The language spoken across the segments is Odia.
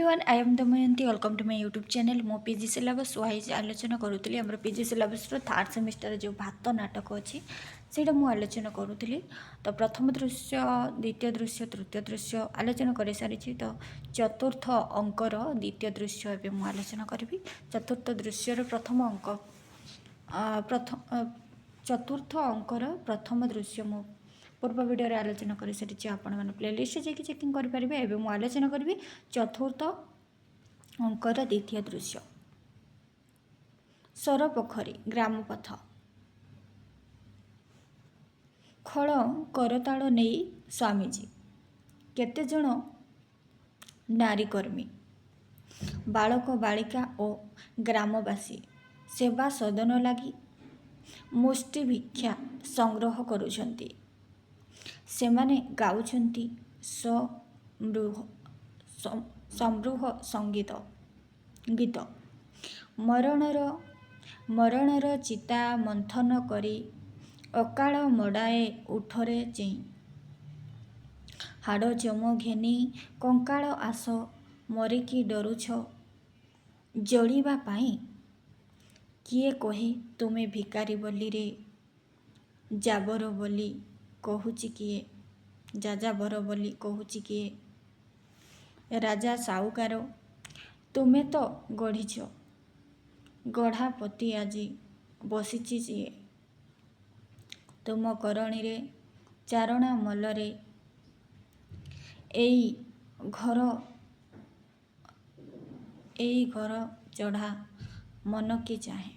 Everyone I am Damayanti welcome to my YouTube channel मो पीजी सिलेबस वाइज आलोचना करूली आम पीजी सिलेबस थर्ड सेमिस्टर जो भात नाटक अच्छी से मुझे आलोचना करूली। तो प्रथम दृश्य द्वितीय दृश्य तृतीय दृश्य आलोचना कर सारी। तो चतुर्थ अंकर द्वितीय दृश्य एवं मुझे आलोचना करी। चतुर्थ दृश्यर प्रथम अंक चतुर्थ अंकर प्रथम दृश्य मु पूर्व वीडियो आलोचना कर सारी। आपण मैंने प्लेलिस्ट जाकि चेकिंग करेंगे। एवं मुझे आलोचना करी चतुर्थ अंकर द्वितीय दृश्य सरपोखरी ग्रामपथ खल करताल नहीं स्वामीजी केते जण नारीकर्मी बालक बालिका और ग्रामवासी सेवा सदन लगी मुष्टि भिक्षा संग्रह करुछंती। सेमाने गाउछंती समृह संगीत गीत मरणर चिता मंथन करी अकाल मडाए उठरे चेई हाड़ चम घेनी कंकाल आस मरिकी डरुछ जड़ीबा पाई किए कहे तुमे भिकारी बोली रे जाबर बोली कहूची किए जाजाबर बोली कहूची किए राजा साउकार तुमे तो गढ़ीछ गढ़ापति आजी बसीची जिए तुम करणी रे चारणा मलरे एई घर चढ़ा मन की चाहे।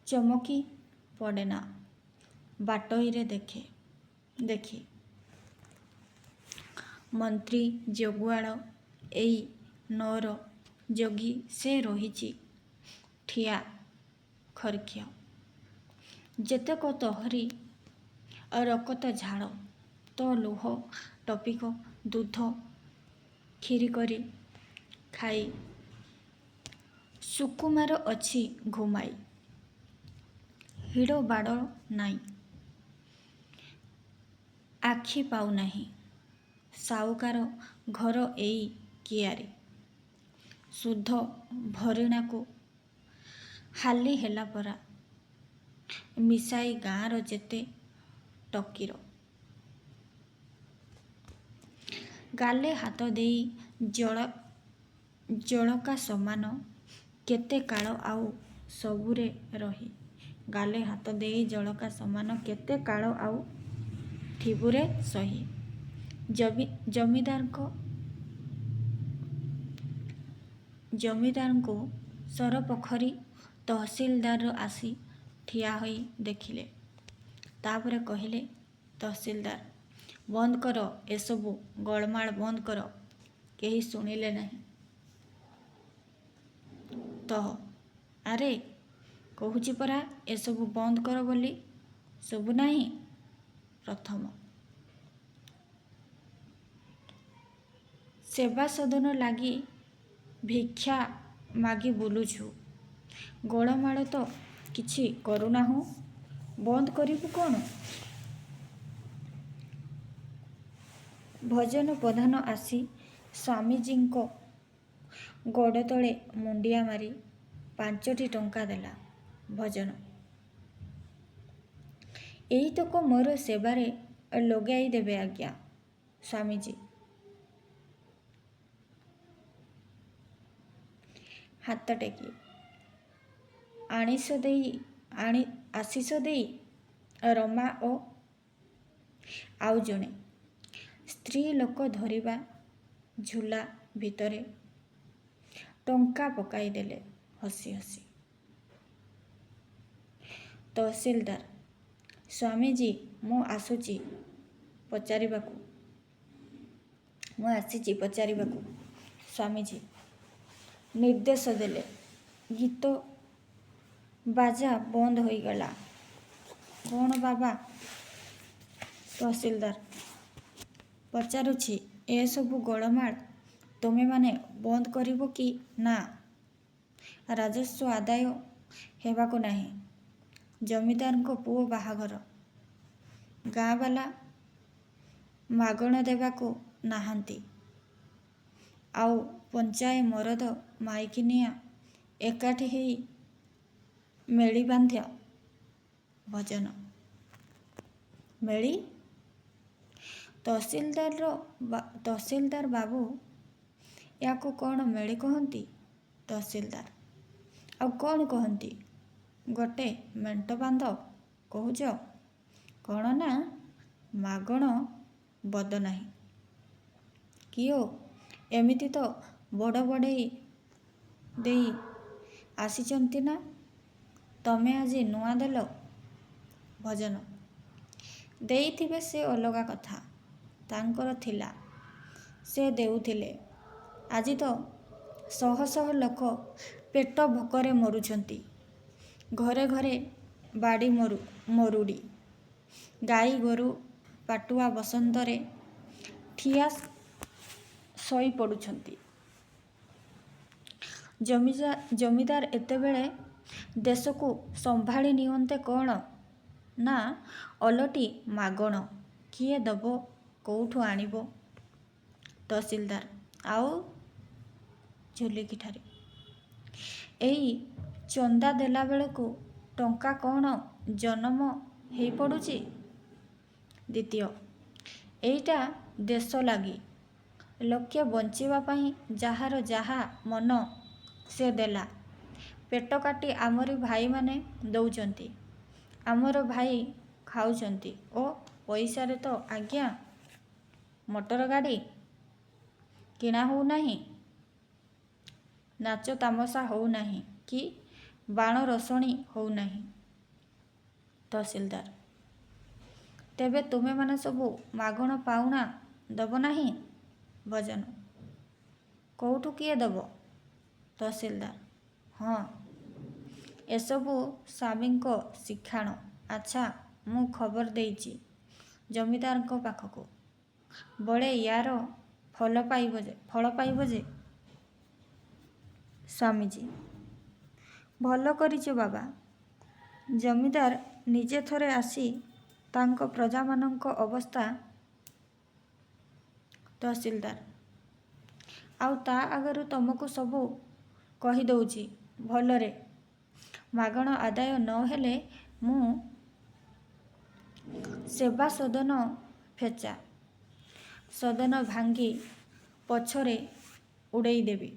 चमकी पड़ेना बाटोईरे देखी मंत्री जगुआल एई नौर जगी से रही ठिया खरखिया जेतेक तोहरी रकत झाड़ तो लुह टपिक दूध खीरी करी खाई सुकुमार अच्छी घुमाई हिड़ बाड़ नाई आखि पाऊ नहीं साउकार घर एई कियारी शुद्ध भरिणा को हाली हेला परा मिसाई गाँर जेते टकीर गाले हाथ देई जड़का समान केते काल आउ सबुरे रही गाले हाथ देई जड़का समान केते काल आउ ठिबुरे सही जमीदार को सरपोखरी तहसीलदार आसी ठिया होई देखिले तापरे कहले तहसीलदार बंद कर एसबू गोलमाल बंद कर केही सुनिले नहीं तो अरे कहूची परा एसबू बंद कर बोली सबू नहीं। प्रथम सेवा सदन लगी भिक्षा मागी बुलुछु गोलमाल तो किछि करुना हूँ बंद करिबु कौन। भजन प्रधान आसी स्वामीजी को गोड़ तले मुंडिया मारी 5टी टंका देला। भजन यही तो को मोर सेवारे लगाई देवे आज्ञा स्वामीजी हाथ टेकी आशीष देई रमा ओ आउ जणे स्त्री लोक धरिबा झूला भितरे टंका पकाई देले हसी हसी। तहसीलदार स्वामीजी मु आसीची पचारिबाकू स्वामीजी निर्देश देले गीत बाजा बंद हो गला कौन बाबा। तहसीलदार पचारुछि ए सबू गोलमाल तुमे माने बंद करिबो कि ना राजस्व आदाय ହେବାକୁ ନାହିଁ। ଜମିଦାରଙ୍କ ପୁଅ ବାହାଘର। ଗାଁବାଲା ମାଗଣା ଦେବାକୁ ନାହାନ୍ତି। ଆଉ ପଞ୍ଚାଏ ମରଦ ମାଇକିନିଆ ଏକାଠି ହେଇ ମେଳି ବାନ୍ଧ୍ୟ ଭଜନ। ମେଳି? ତହସିଲଦାର ବାବୁ, ୟାକୁ କ'ଣ ମେଳି କହନ୍ତି? ତହସିଲଦାର: ଆଉ କ'ଣ କହନ୍ତି? ଗୋଟେ ମେଣ୍ଟ ବାନ୍ଧ କହୁଛ? କ'ଣ ନା ମାଗଣ ବଦ ନାହିଁ। କିଓ, ଏମିତି ତ ବଡ଼ ବଡ଼େଇ ଦେଇ ଆସିଛନ୍ତି ନା, ତମେ ଆଜି ନୂଆ ଦେଲ? ଭଜନ: ଦେଇଥିବେ ସେ ଅଲଗା କଥା। ତାଙ୍କର ଥିଲା, ସେ ଦେଉଥିଲେ। ଆଜି ତ ଶହ ଶହ ଲୋକ ପେଟ ଭୋକରେ ମରୁଛନ୍ତି। ଘରେ ଘରେ ବାଡ଼ି ମରୁଡ଼ି। ଗାଈ ଗୋରୁ ପାଟୁଆ ବସନ୍ତରେ ଠିଆ ଶୋଇ ପଡ଼ୁଛନ୍ତି। ଜମିଦାର ଏତେବେଳେ ଦେଶକୁ ସମ୍ଭାଳି ନିଅନ୍ତେ କ'ଣ? ନା ଓଲଟି ମାଗଣ କିଏ ଦବ, କୋଉଠୁ ଆଣିବ? ତହସିଲଦାର: ଆଉ ଝୁଲିକିଠାରେ ଏଇ ଚନ୍ଦା ଦେଲାବେଳକୁ ଟଙ୍କା କ'ଣ ଜନମ ହେଇ ପଡ଼ୁଛି? ଦ୍ୱିତୀୟ: ଏଇଟା ଦେଶ ଲାଗି, ଲୋକେ ବଞ୍ଚିବା ପାଇଁ ଯାହାର ଯାହା ମନ ସେ ଦେଲା। ପେଟ କାଟି ଆମରି ଭାଇମାନେ ଦଉଛନ୍ତି। ଆମର ଭାଇ ଖାଉଛନ୍ତି ଓ ପଇସାରେ ତ ଆଜ୍ଞା ମଟର ଗାଡ଼ି କିଣା ହଉନାହିଁ, ନାଚ ତାମସା ହଉନାହିଁ କି ବାଣ ରୋଷଣୀ ହଉନାହିଁ। ତହସିଲଦାର: ତେବେ ତୁମେମାନେ ସବୁ ମାଗଣ ପାଉଣା ଦବ ନାହିଁ? ଭଜନ: କୋଉଠୁ କିଏ ଦବ? ତହସିଲଦାର: ହଁ, ଏସବୁ ସ୍ୱାମୀଙ୍କ ଶିଖାଣ। ଆଚ୍ଛା, ମୁଁ ଖବର ଦେଇଛି ଜମିଦାରଙ୍କ ପାଖକୁ, ବଳେ ୟାର ଫଳ ପାଇବ ଯେ। ସ୍ୱାମୀଜୀ: ଭଲ କରିଛ ବାବା। ଜମିଦାର ନିଜେ ଥରେ ଆସି ତାଙ୍କ ପ୍ରଜାମାନଙ୍କ ଅବସ୍ଥା। ତହସିଲଦାର: ଆଉ ତା ଆଗରୁ ତମକୁ ସବୁ କହିଦଉଛି ଭଲରେ। ମାଗଣ ଆଦାୟ ନ ହେଲେ ମୁଁ ସେବା ସଦନ ଫେଚା ସଦନ ଭାଙ୍ଗି ପଛରେ ଉଡ଼େଇ ଦେବି।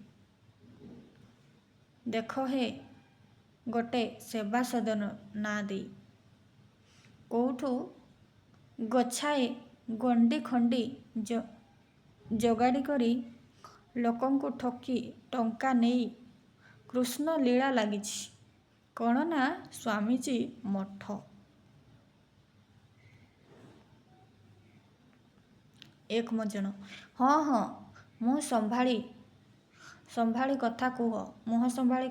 ଦେଖ ହେ, ଗୋଟେ ସେବା ସଦନ ନାଁ ଦେଇ କୋଉଠୁ ଗୋଛାଏ ଗଣ୍ଡି ଖଣ୍ଡି ଯୋଗାଡ଼ି କରି ଲୋକଙ୍କୁ ଠକି ଟଙ୍କା ନେଇ କୃଷ୍ଣ ଲୀଳା ଲାଗିଛି। କ'ଣ ନା ସ୍ୱାମୀଜୀ ମଠ। ଏକମଜଣ: ହଁ ହଁ, ମୁହଁ ସମ୍ଭାଳି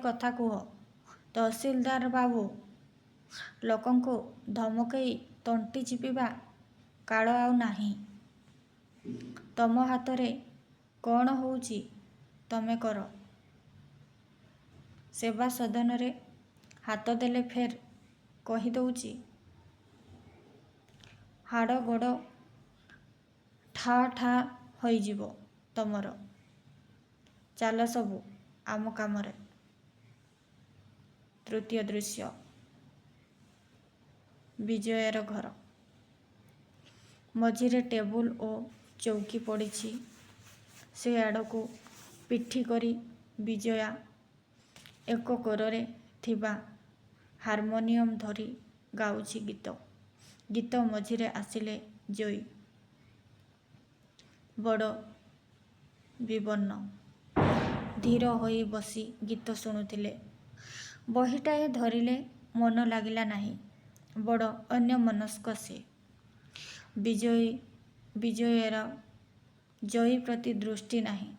କଥା କୁହ। ତହସିଲଦାର ବାବୁ, ଲୋକଙ୍କୁ ଧମକେଇ ତଣ୍ଟି ଚିପିବା କାଳ ଆଉ ନାହିଁ। ତମ ହାତରେ କ'ଣ ହଉଛି ତମେ କର। ସେବା ସଦନରେ ହାତ ଦେଲେ ଫେର କହିଦଉଛି, ହାଡ଼ ଗୋଡ଼ ଠା ଠା ହୋଇଯିବ ତମର। ଚାଲ ସବୁ ଆମ କାମରେ। ତୃତୀୟ ଦୃଶ୍ୟ ବିଜୟାର ଘର। ମଝିରେ ଟେବୁଲ ଓ ଚୌକି ପଡ଼ିଛି। ସେ ଆଡ଼କୁ ପିଠି କରି ବିଜୟା ଏକ କୋରରେ ଥିବା ହାରମୋନିୟମ ଧରି ଗାଉଛି ଗୀତ। ଗୀତ ମଝିରେ ଆସିଲେ ଜୟୀ ବଡ଼ ବିବର୍ଣ୍ଣ, ଧୀର ହୋଇ ବସି ଗୀତ ଶୁଣୁଥିଲେ। ବହିଟାଏ ଧରିଲେ ମନ ଲାଗିଲା ନାହିଁ। ବଡ଼ ଅନ୍ୟମନସ୍କ ସେ। ବିଜୟାର ଜୟୀ ପ୍ରତି ଦୃଷ୍ଟି ନାହିଁ।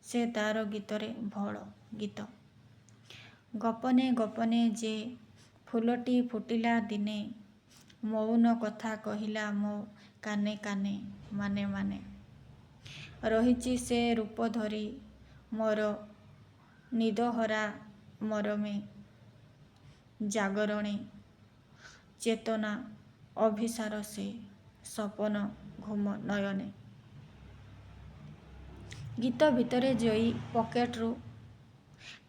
ସେ ତାର ଗୀତରେ ଭୋଳ। ଗୀତ: ଗୋପନେ ଗୋପନେ ଯେ ଫୁଲଟି ଫୁଟିଲା ଦିନେ, ମଉନ କଥା କହିଲା ମୋ କାନେ କାନେ, ମାନେ ମାନେ। ରହିଛି ସେ ରୂପ ଧରି ମୋର ନିଦହରା ମରମେ, ଜାଗରଣୀ ଚେତନା ଅଭିସାର ସେ ସପନ ଘୁମ ନୟନେ। ଗୀତ ଭିତରେ ଜୟୀ ପକେଟରୁ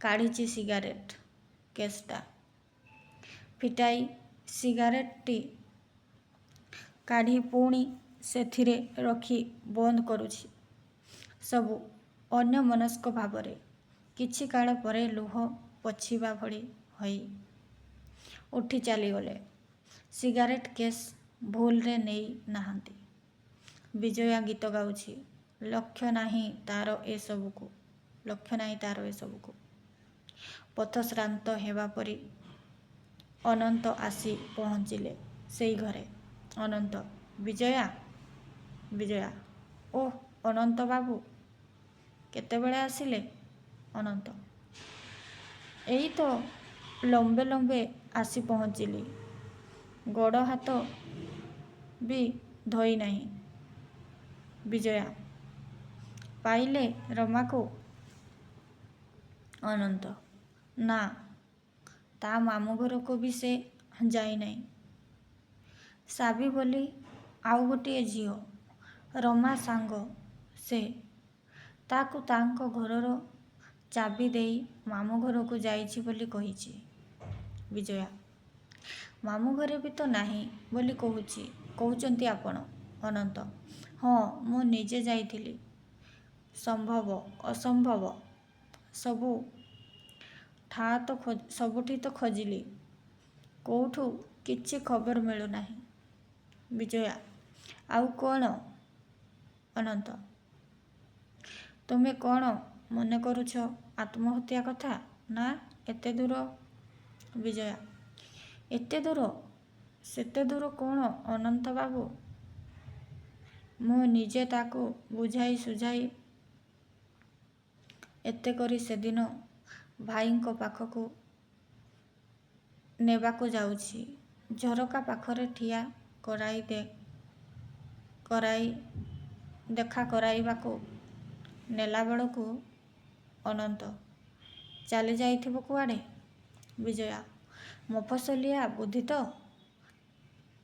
କାଢ଼ିଛି ସିଗାରେଟ କେସ୍ଟା। ଫିଟାଇ ସିଗାରେଟଟି କାଢ଼ି ପୁଣି ସେଥିରେ ରଖି ବନ୍ଦ କରୁଛି ସବୁ ଅନ୍ୟମନସ୍କ ଭାବରେ। କିଛି କାଳ ପରେ ଲୁହ ପୋଛିବା ଭଳି ହୋଇ ଉଠି ଚାଲିଗଲେ। ସିଗାରେଟ କେସ୍ ଭୁଲରେ ନେଇ ନାହାନ୍ତି। ବିଜୟା ଗୀତ ଗାଉଛି। ଲକ୍ଷ୍ୟ ନାହିଁ ତାର ଏସବୁକୁ। ପଥଶ୍ରାନ୍ତ ହେବା ପରି ଅନନ୍ତ ଆସି ପହଞ୍ଚିଲେ ସେଇ ଘରେ। ଅନନ୍ତ। ବିଜୟା। ଓଃ ଅନନ୍ତ ବାବୁ, କେତେବେଳେ ଆସିଲେ? ଅନନ୍ତ। ଏଇ ତ ଲମ୍ବେ ଲମ୍ବେ ଆସି ପହଞ୍ଚିଲି। ଗୋଡ଼ ହାତ ବି ଧୋଇ ନାହିଁ। ବିଜୟା। ପାଇଲେ ରମାକୁ? ଅନନ୍ତ। ନା, ତା ମାମୁଁ ଘରକୁ ବି ସେ ଯାଇନାହିଁ। ସାବି ବୋଲି ଆଉ ଗୋଟିଏ ଝିଅ, ରମା ସାଙ୍ଗ ସେ, ତାକୁ ତାଙ୍କ ଘରର ଚାବି ଦେଇ ମାମୁଁ ଘରକୁ ଯାଇଛି ବୋଲି କହିଛି। ବିଜୟା। ମାମୁଁ ଘରେ ବି ତ ନାହିଁ ବୋଲି କହୁଛନ୍ତି ଆପଣ? ଅନନ୍ତ। ହଁ, ମୁଁ ନିଜେ ଯାଇଥିଲି। ସମ୍ଭବ ଅସମ୍ଭବ ସବୁଠି ତ ଖୋଜିଲି, କୋଉଠୁ କିଛି ଖବର ମିଳୁନାହିଁ। ବିଜୟା। ଆଉ କ'ଣ? ଅନନ୍ତ। ତୁମେ କ'ଣ ମନେ କରୁଛ ଆତ୍ମହତ୍ୟା କଥା? ନା, ଏତେ ଦୂର? ବିଜୟା। ଏତେ ଦୂର ସେତେ ଦୂର କ'ଣ ଅନନ୍ତ ବାବୁ? ମୁଁ ନିଜେ ତାକୁ ବୁଝାଇ ସୁଝାଇ ଏତେ କରି ସେଦିନ ଭାଇଙ୍କ ପାଖକୁ ନେବାକୁ ଯାଉଛି। ଝରକା ପାଖରେ ଠିଆ ଦେଖା କରାଇବାକୁ ନେଲାବେଳକୁ ଅନନ୍ତ ଚାଲି ଯାଇଥିବ କୁଆଡ଼େ। ବିଜୟା। ମଫସଲିଆ ବୁଦ୍ଧି ତ,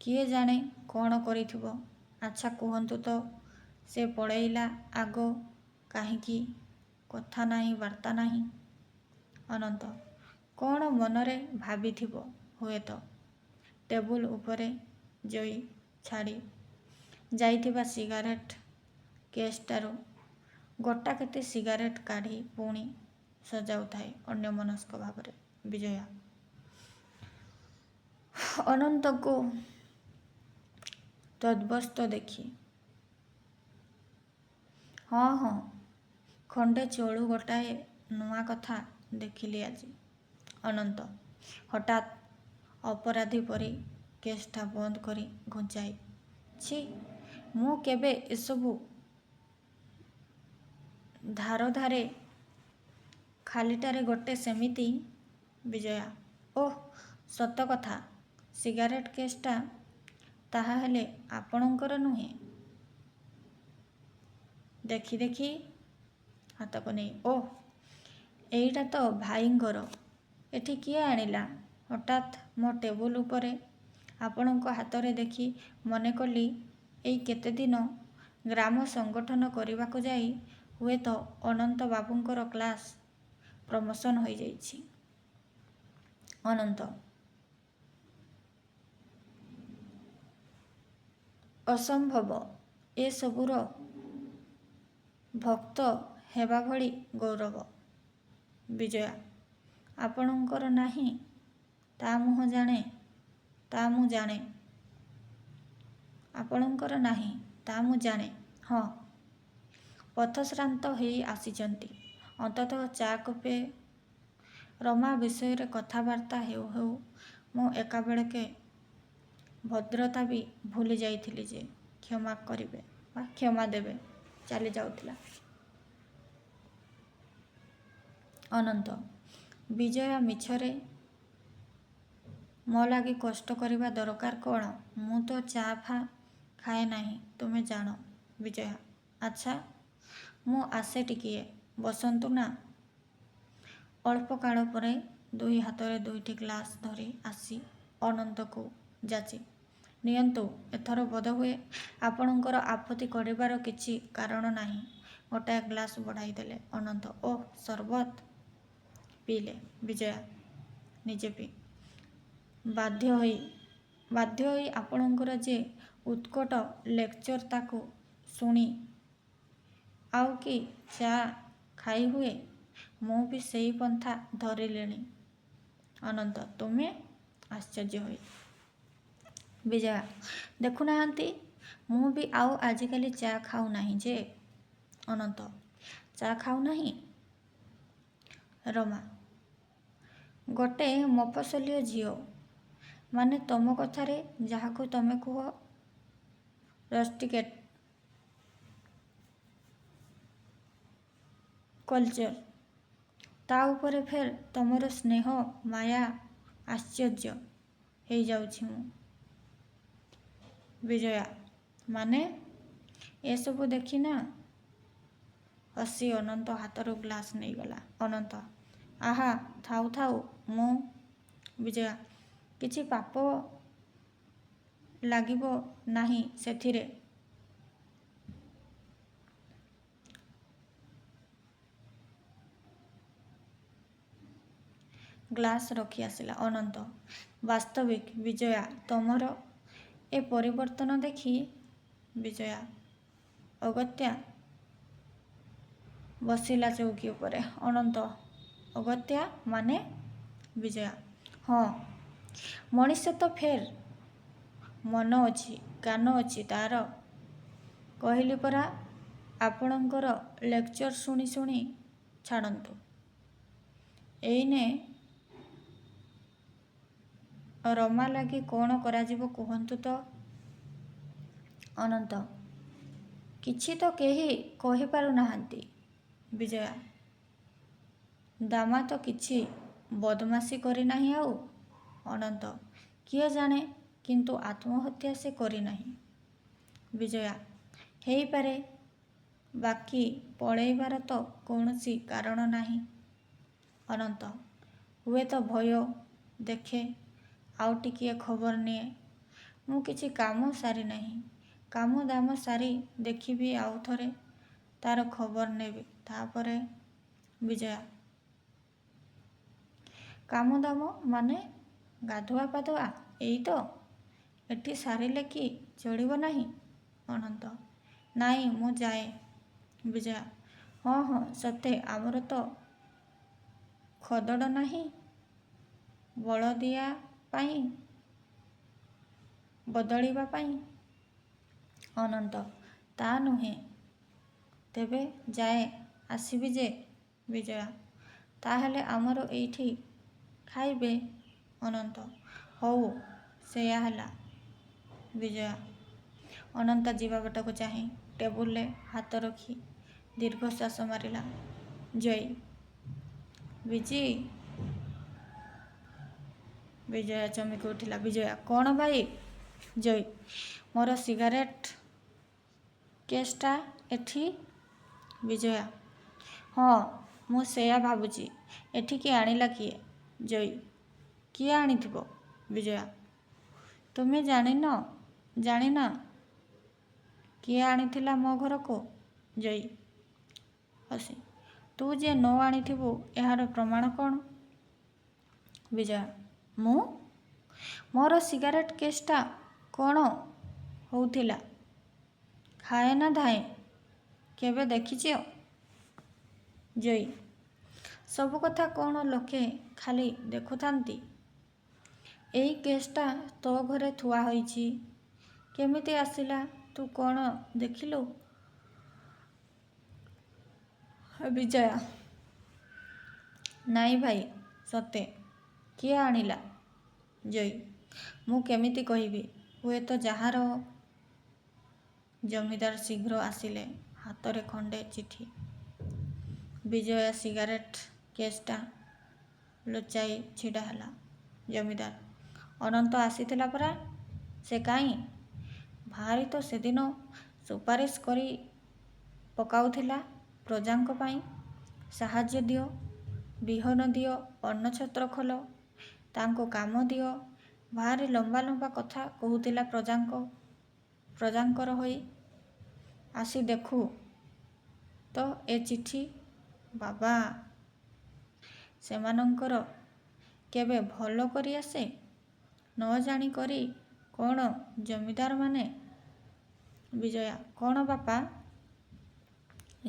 କିଏ ଜାଣେ କ'ଣ କରିଥିବ। ଆଚ୍ଛା କୁହନ୍ତୁ ତ, ସେ ପଳେଇଲା ଆଗ କାହିଁକି? କଥା ନାହିଁ ବାର୍ତ୍ତା ନାହିଁ। ଅନନ୍ତ। କ'ଣ ମନରେ ଭାବିଥିବ ହୁଏତ। ଟେବୁଲ ଉପରେ ଜୟୀ ଛାଡ଼ି ଯାଇଥିବା ସିଗାରେଟ କେସ୍ଟାରୁ ଗୋଟାକେତେ ସିଗାରେଟ କାଢ଼ି ପୁଣି ସଜାଉଥାଏ ଅନ୍ୟମନସ୍କ ଭାବରେ। ବିଜୟା। ଅନନ୍ତକୁ ତଦ୍ବସ୍ତ ଦେଖି। ହଁ, ଖଣ୍ଡେ ଚଳୁ ଗୋଟାଏ ନୂଆ କଥା ଦେଖିଲି ଆଜି। ଅନନ୍ତ ହଠାତ୍ ଅପରାଧୀ ପରି କେସ୍ଟା ବନ୍ଦ କରି ଘୁଞ୍ଚାଇ। ଛି, ମୁଁ କେବେ ଏସବୁ ଧାରେ ଖାଲିଟାରେ ଗୋଟେ ସେମିତି। ବିଜୟା। ଓଃ ସତ କଥା, ସିଗାରେଟ କେସ୍ଟା ତାହାହେଲେ ଆପଣଙ୍କର ନୁହେଁ? ଦେଖି ହାତକୁ ନେଇ। ଓଃ, ଏଇଟା ତ ଭାଇଙ୍କର। ଏଠି କିଏ ଆଣିଲା? ହଠାତ୍ ମୋ ଟେବୁଲ ଉପରେ ଆପଣଙ୍କ ହାତରେ ଦେଖି ମନେକଲି ଏଇ କେତେଦିନ ଗ୍ରାମ ସଂଗଠନ କରିବାକୁ ଯାଇ ହୁଏତ ଅନନ୍ତ ବାବୁଙ୍କର କ୍ଲାସ୍ ପ୍ରମୋସନ୍ ହୋଇଯାଇଛି। ଅନନ୍ତ। ଅସମ୍ଭବ ଏସବୁର ଭକ୍ତ ହେବା ଭଳି ଗୌରବ। ବିଜୟା। ଆପଣଙ୍କର ନାହିଁ ତା ମୁଁ ଜାଣେ। ଆପଣଙ୍କର ନାହିଁ ତା ମୁଁ ଜାଣେ। ହଁ, ପଥଶ୍ରାନ୍ତ ହେଇ ଆସିଛନ୍ତି। ଅନ୍ତତଃ ଚା' କପେ। ରମା ବିଷୟରେ କଥାବାର୍ତ୍ତା ହେଉ ହେଉ ମୁଁ ଏକାବେଳକେ ଭଦ୍ରତା ବି ଭୁଲି ଯାଇଥିଲି ଯେ କ୍ଷମା ଦେବେ ଚାଲି ଯାଉଥିଲା। ଅନନ୍ତ। ବିଜୟା ମିଛରେ ମୋ ଲାଗି କଷ୍ଟ କରିବା ଦରକାର କ'ଣ? ମୁଁ ତ ଚା' ଫା ଖାଏ ନାହିଁ ତୁମେ ଜାଣ। ବିଜୟା। ଆଚ୍ଛା, ମୁଁ ଆସେ ଟିକିଏ ବସନ୍ତୁ ନା। ଅଳ୍ପ କାଳ ପରେ ଦୁଇ ହାତରେ ଦୁଇଟି ଗ୍ଲାସ୍ ଧରି ଆସି ଅନନ୍ତକୁ ଯାଚି, ନିଅନ୍ତୁ, ଏଥର ବୋଧହୁଏ ଆପଣଙ୍କର ଆପତ୍ତି କରିବାର କିଛି କାରଣ ନାହିଁ। ଗୋଟାଏ ଗ୍ଲାସ୍ ବଢ଼ାଇ ଦେଲେ ଅନନ୍ତ। ଓଃ, ସରବତ ପିଇଲେ ବିଜୟା ନିଜେ ପିଇ। ବାଧ୍ୟ ହୋଇ ଆପଣଙ୍କର ଯେ ଉତ୍କଟ ଲେକ୍ଚର ତାକୁ ଶୁଣି ଆଉ କି ଚା ଖାଇ ହୁଏ? ମୁଁ ବି ସେଇ ପନ୍ଥା ଧରିଲିଣି। ଅନନ୍ତ, ତୁମେ? ଆଶ୍ଚର୍ଯ୍ୟ ହୋଇ ବିଜୟା, ଦେଖୁନାହାନ୍ତି, ମୁଁ ବି ଆଉ ଆଜିକାଲି ଚା ଖାଉ ନାହିଁ ଯେ। ଅନନ୍ତ, ଚା ଖାଉ ନାହିଁ? ରମା, ଗୋଟେ ମଫସଲିଆ ଝିଅ, ମାନେ ତମ କଥାରେ ଯାହାକୁ ତମେ କୁହ ରଷ୍ଟିକେଟ୍ କଲଚର, ତା ଉପରେ ଫେର ତମର ସ୍ନେହ ମାୟା ଆଶ୍ଚର୍ଯ୍ୟ ହେଇଯାଉଛି ମୁଁ। ବିଜୟା, ମାନେ? ଏସବୁ ଦେଖିନା। ହସି ଅନନ୍ତ ହାତରୁ ଗ୍ଲାସ୍ ନେଇଗଲା। ଅନନ୍ତ, ଆହା, ଥାଉ ଥାଉ, ମୁଁ। ବିଜୟା, କିଛି ପାପ ଲାଗିବ ନାହିଁ ସେଥିରେ। ଗ୍ଲାସ୍ ରଖି ଆସିଲା ଅନନ୍ତ। ବାସ୍ତବିକ ବିଜୟା, ତମର ଏ ପରିବର୍ତ୍ତନ ଦେଖି। ବିଜୟା ଅଗତ୍ୟା ବସିଲା ଚୌକି ଉପରେ। ଅନନ୍ତ, ଅଗତ୍ୟା ମାନେ? ବିଜୟା, ହଁ, ମଣିଷ ତ ଫେର ମନ ଅଛି କାନ ଅଛି ତାର। କହିଲି ପରା ଆପଣଙ୍କର ଲେକ୍ଚର ଶୁଣି ଶୁଣି। ଛାଡ଼ନ୍ତୁ, ଏଇନେ ରମା ଲାଗି କ'ଣ କରାଯିବ କୁହନ୍ତୁ ତ? ଅନନ୍ତ, କିଛି ତ କେହି କହିପାରୁନାହାନ୍ତି। ବିଜୟା, ଦାମା ତ କିଛି ବଦମାସି କରିନାହିଁ ଆଉ। ଅନନ୍ତ, କିଏ ଜାଣେ, କିନ୍ତୁ ଆତ୍ମହତ୍ୟା ସେ କରିନାହିଁ। ବିଜୟା, ହେଇପାରେ, ବାକି ପଳେଇବାର ତ କୌଣସି କାରଣ ନାହିଁ। ଅନନ୍ତ, ହୁଏତ ଭୟ ଦେଖେ, ଆଉ ଟିକିଏ ଖବର ନିଏ। ମୁଁ କିଛି କାମ ସାରିନାହିଁ। କାମ ଦାମ ସାରି ଦେଖିବି ଆଉ ଥରେ, ତାର ଖବର ନେବି, ତାପରେ। ବିଜୟା, କାମ ଦାମ ମାନେ? ଗାଧୁଆ ପାଧୁଆ ଏଇ ତ? ଏଠି ସାରିଲେ କି ଚଳିବ ନାହିଁ? ଅନନ୍ତ, ନାଇଁ, ମୁଁ ଯାଏ। ବିଜୟା, ହଁ ହଁ, ସତେ, ଆମର ତ ଖଦଡ଼ ନାହିଁ ବଳଦିଆ ପାଇଁ ବଦଳିବା ପାଇଁ। ଅନନ୍ତ, ତା ନୁହେଁ, ତେବେ ଯାଏ, ଆସିବି ଯେ। ବିଜୟା, ତାହେଲେ ଆମର ଏଇଠି ଖାଇବେ? ଅନନ୍ତ, ହଉ, ସେଇଆ ହେଲା। ବିଜୟା ଅନନ୍ତ ଯିବା ବାଟକୁ ଚାହିଁ ଟେବୁଲରେ ହାତ ରଖି ଦୀର୍ଘଶ୍ୱାସ ମାରିଲା। ଜୟୀ, ବିଜି। ବିଜୟା ଚମକି ଉଠିଲା। ବିଜୟା, କ'ଣ ଭାଇ? ଜୟୀ, ମୋର ସିଗାରେଟ୍ କେସ୍ଟା ଏଠି। ବିଜୟା, ହଁ, ମୁଁ ସେଇଆ ଭାବୁଛି, ଏଠିକି ଆଣିଲା କିଏ? ଜୟୀ, କିଏ ଆଣିଥିବ? ବିଜୟା, ତୁମେ ଜାଣିନା କିଏ ଆଣିଥିଲା ମୋ ଘରକୁ? ଜୟୀ ହସି, ତୁ ଯେ ନ ଆଣିଥିବୁ ଏହାର ପ୍ରମାଣ କ'ଣ? ବିଜୟା, ମୁଁ? ମୋର ସିଗାରେଟ୍ କେସ୍ଟା କ'ଣ ହଉଥିଲା? ଖାଏ ନା ଧାଏଁ, କେବେ ଦେଖିଛ? ଜୟୀ, ସବୁ କଥା କ'ଣ ଲୋକେ ଖାଲି ଦେଖୁଥାନ୍ତି? ଏଇ କେସ୍ଟା ତୋ ଘରେ ଥୁଆ ହୋଇଛି, କେମିତି ଆସିଲା ତୁ କ'ଣ ଦେଖିଲୁ? ବିଜୟା, ନାଇଁ ଭାଇ, ସତେ। କିଏ ଆଣିଲା? ଜୟୀ, ମୁଁ କେମିତି କହିବି? ହୁଏତ ଯାହାର। ଜମିଦାର ଶୀଘ୍ର ଆସିଲେ, ହାତରେ ଖଣ୍ଡେ ଚିଠି। ବିଜୟା ସିଗାରେଟ୍ କେସ୍ଟା ଲୁଚାଇ ଛିଡ଼ା ହେଲା। ଜମିଦାର, ଅନନ୍ତ ଆସିଥିଲା ପରା, ସେ କାହିଁ? ଭାରି ତ ସେଦିନ ସୁପାରିଶ କରି ପକାଉଥିଲା ପ୍ରଜାଙ୍କ ପାଇଁ। ସାହାଯ୍ୟ ଦିଅ, ବିହନ ଦିଅ, ଅନ୍ନଛତ୍ର ଖୋଲ, ତାଙ୍କୁ କାମ ଦିଅ। ଭାରି ଲମ୍ବା ଲମ୍ବା କଥା କହୁଥିଲା ପ୍ରଜାଙ୍କର ହୋଇ। ଆସି ଦେଖୁ ତ ଏ ଚିଠି। ବାବା, ସେମାନଙ୍କର କେବେ ଭଲ କରି ଆସେ? ନ ଜାଣି କରି କ'ଣ ଜମିଦାରମାନେ? ବିଜୟା: କ'ଣ ବାପା?